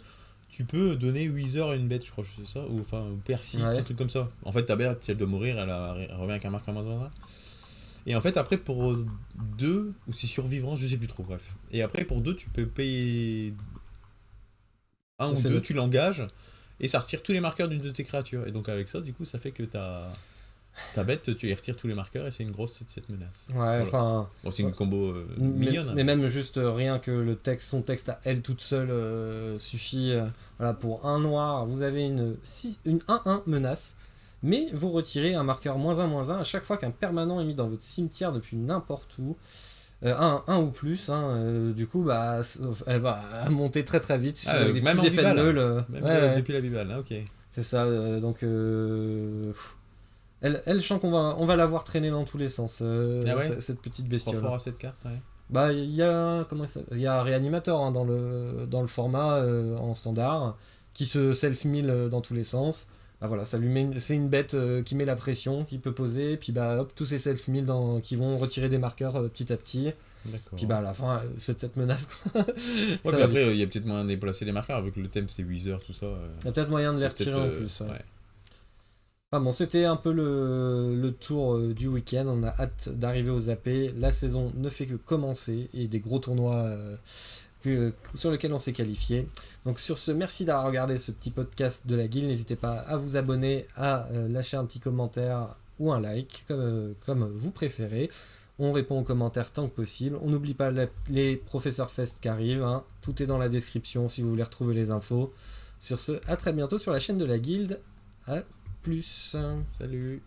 tu peux donner Wither à une bête, je crois que c'est ça, ou enfin Persiste, un truc comme ça. En fait ta bête, si elle doit mourir, elle revient avec un marqueur moins 1. Et en fait, après, pour 2, ou c'est survivance, je sais plus trop, bref. Et après, pour 2, tu peux payer 1 ou 2, tu l'engages, et ça retire tous les marqueurs d'une de tes créatures. Et donc, avec ça, du coup, ça fait que ta bête, tu y retires tous les marqueurs, et c'est une grosse 7-7 menace. Ouais, voilà. enfin... Bon, c'est une combo mignonne. Mais même juste rien que son texte à elle toute seule suffit. Voilà, pour un noir, vous avez une 1-1 menace. Mais vous retirez un marqueur -1/-1 à chaque fois qu'un permanent est mis dans votre cimetière depuis n'importe où. 1 ou plus, hein, du coup, bah, elle va monter très très vite. Avec des même petits effets de meule. Depuis la Bible, ok. C'est ça, donc... elle, je sens qu'on va la voir traîner dans tous les sens, cette petite bestiole. Trop fort à cette carte, ouais. Bah, il y a Réanimator hein, dans le format en standard, qui se self-mill dans tous les sens. Bah voilà, c'est une bête qui met la pression, qui peut poser, et puis bah hop, tous ces self-mill qui vont retirer des marqueurs petit à petit. D'accord. Puis à la fin, c'est de cette menace. Ouais, puis après, il y a peut-être moyen de déplacer les marqueurs, vu que le thème c'est Wither, tout ça. Il y a peut-être moyen de les retirer en plus. Ouais. Bon, c'était un peu le tour du week-end. On a hâte d'arriver aux AP. La saison ne fait que commencer et des gros tournois sur lesquels on s'est qualifié. Donc sur ce, merci d'avoir regardé ce petit podcast de la guilde. N'hésitez pas à vous abonner, à lâcher un petit commentaire ou un like, comme vous préférez. On répond aux commentaires tant que possible. On n'oublie pas les Professeurs Fest qui arrivent. Hein. Tout est dans la description si vous voulez retrouver les infos. Sur ce, à très bientôt sur la chaîne de la guilde. À plus. Salut.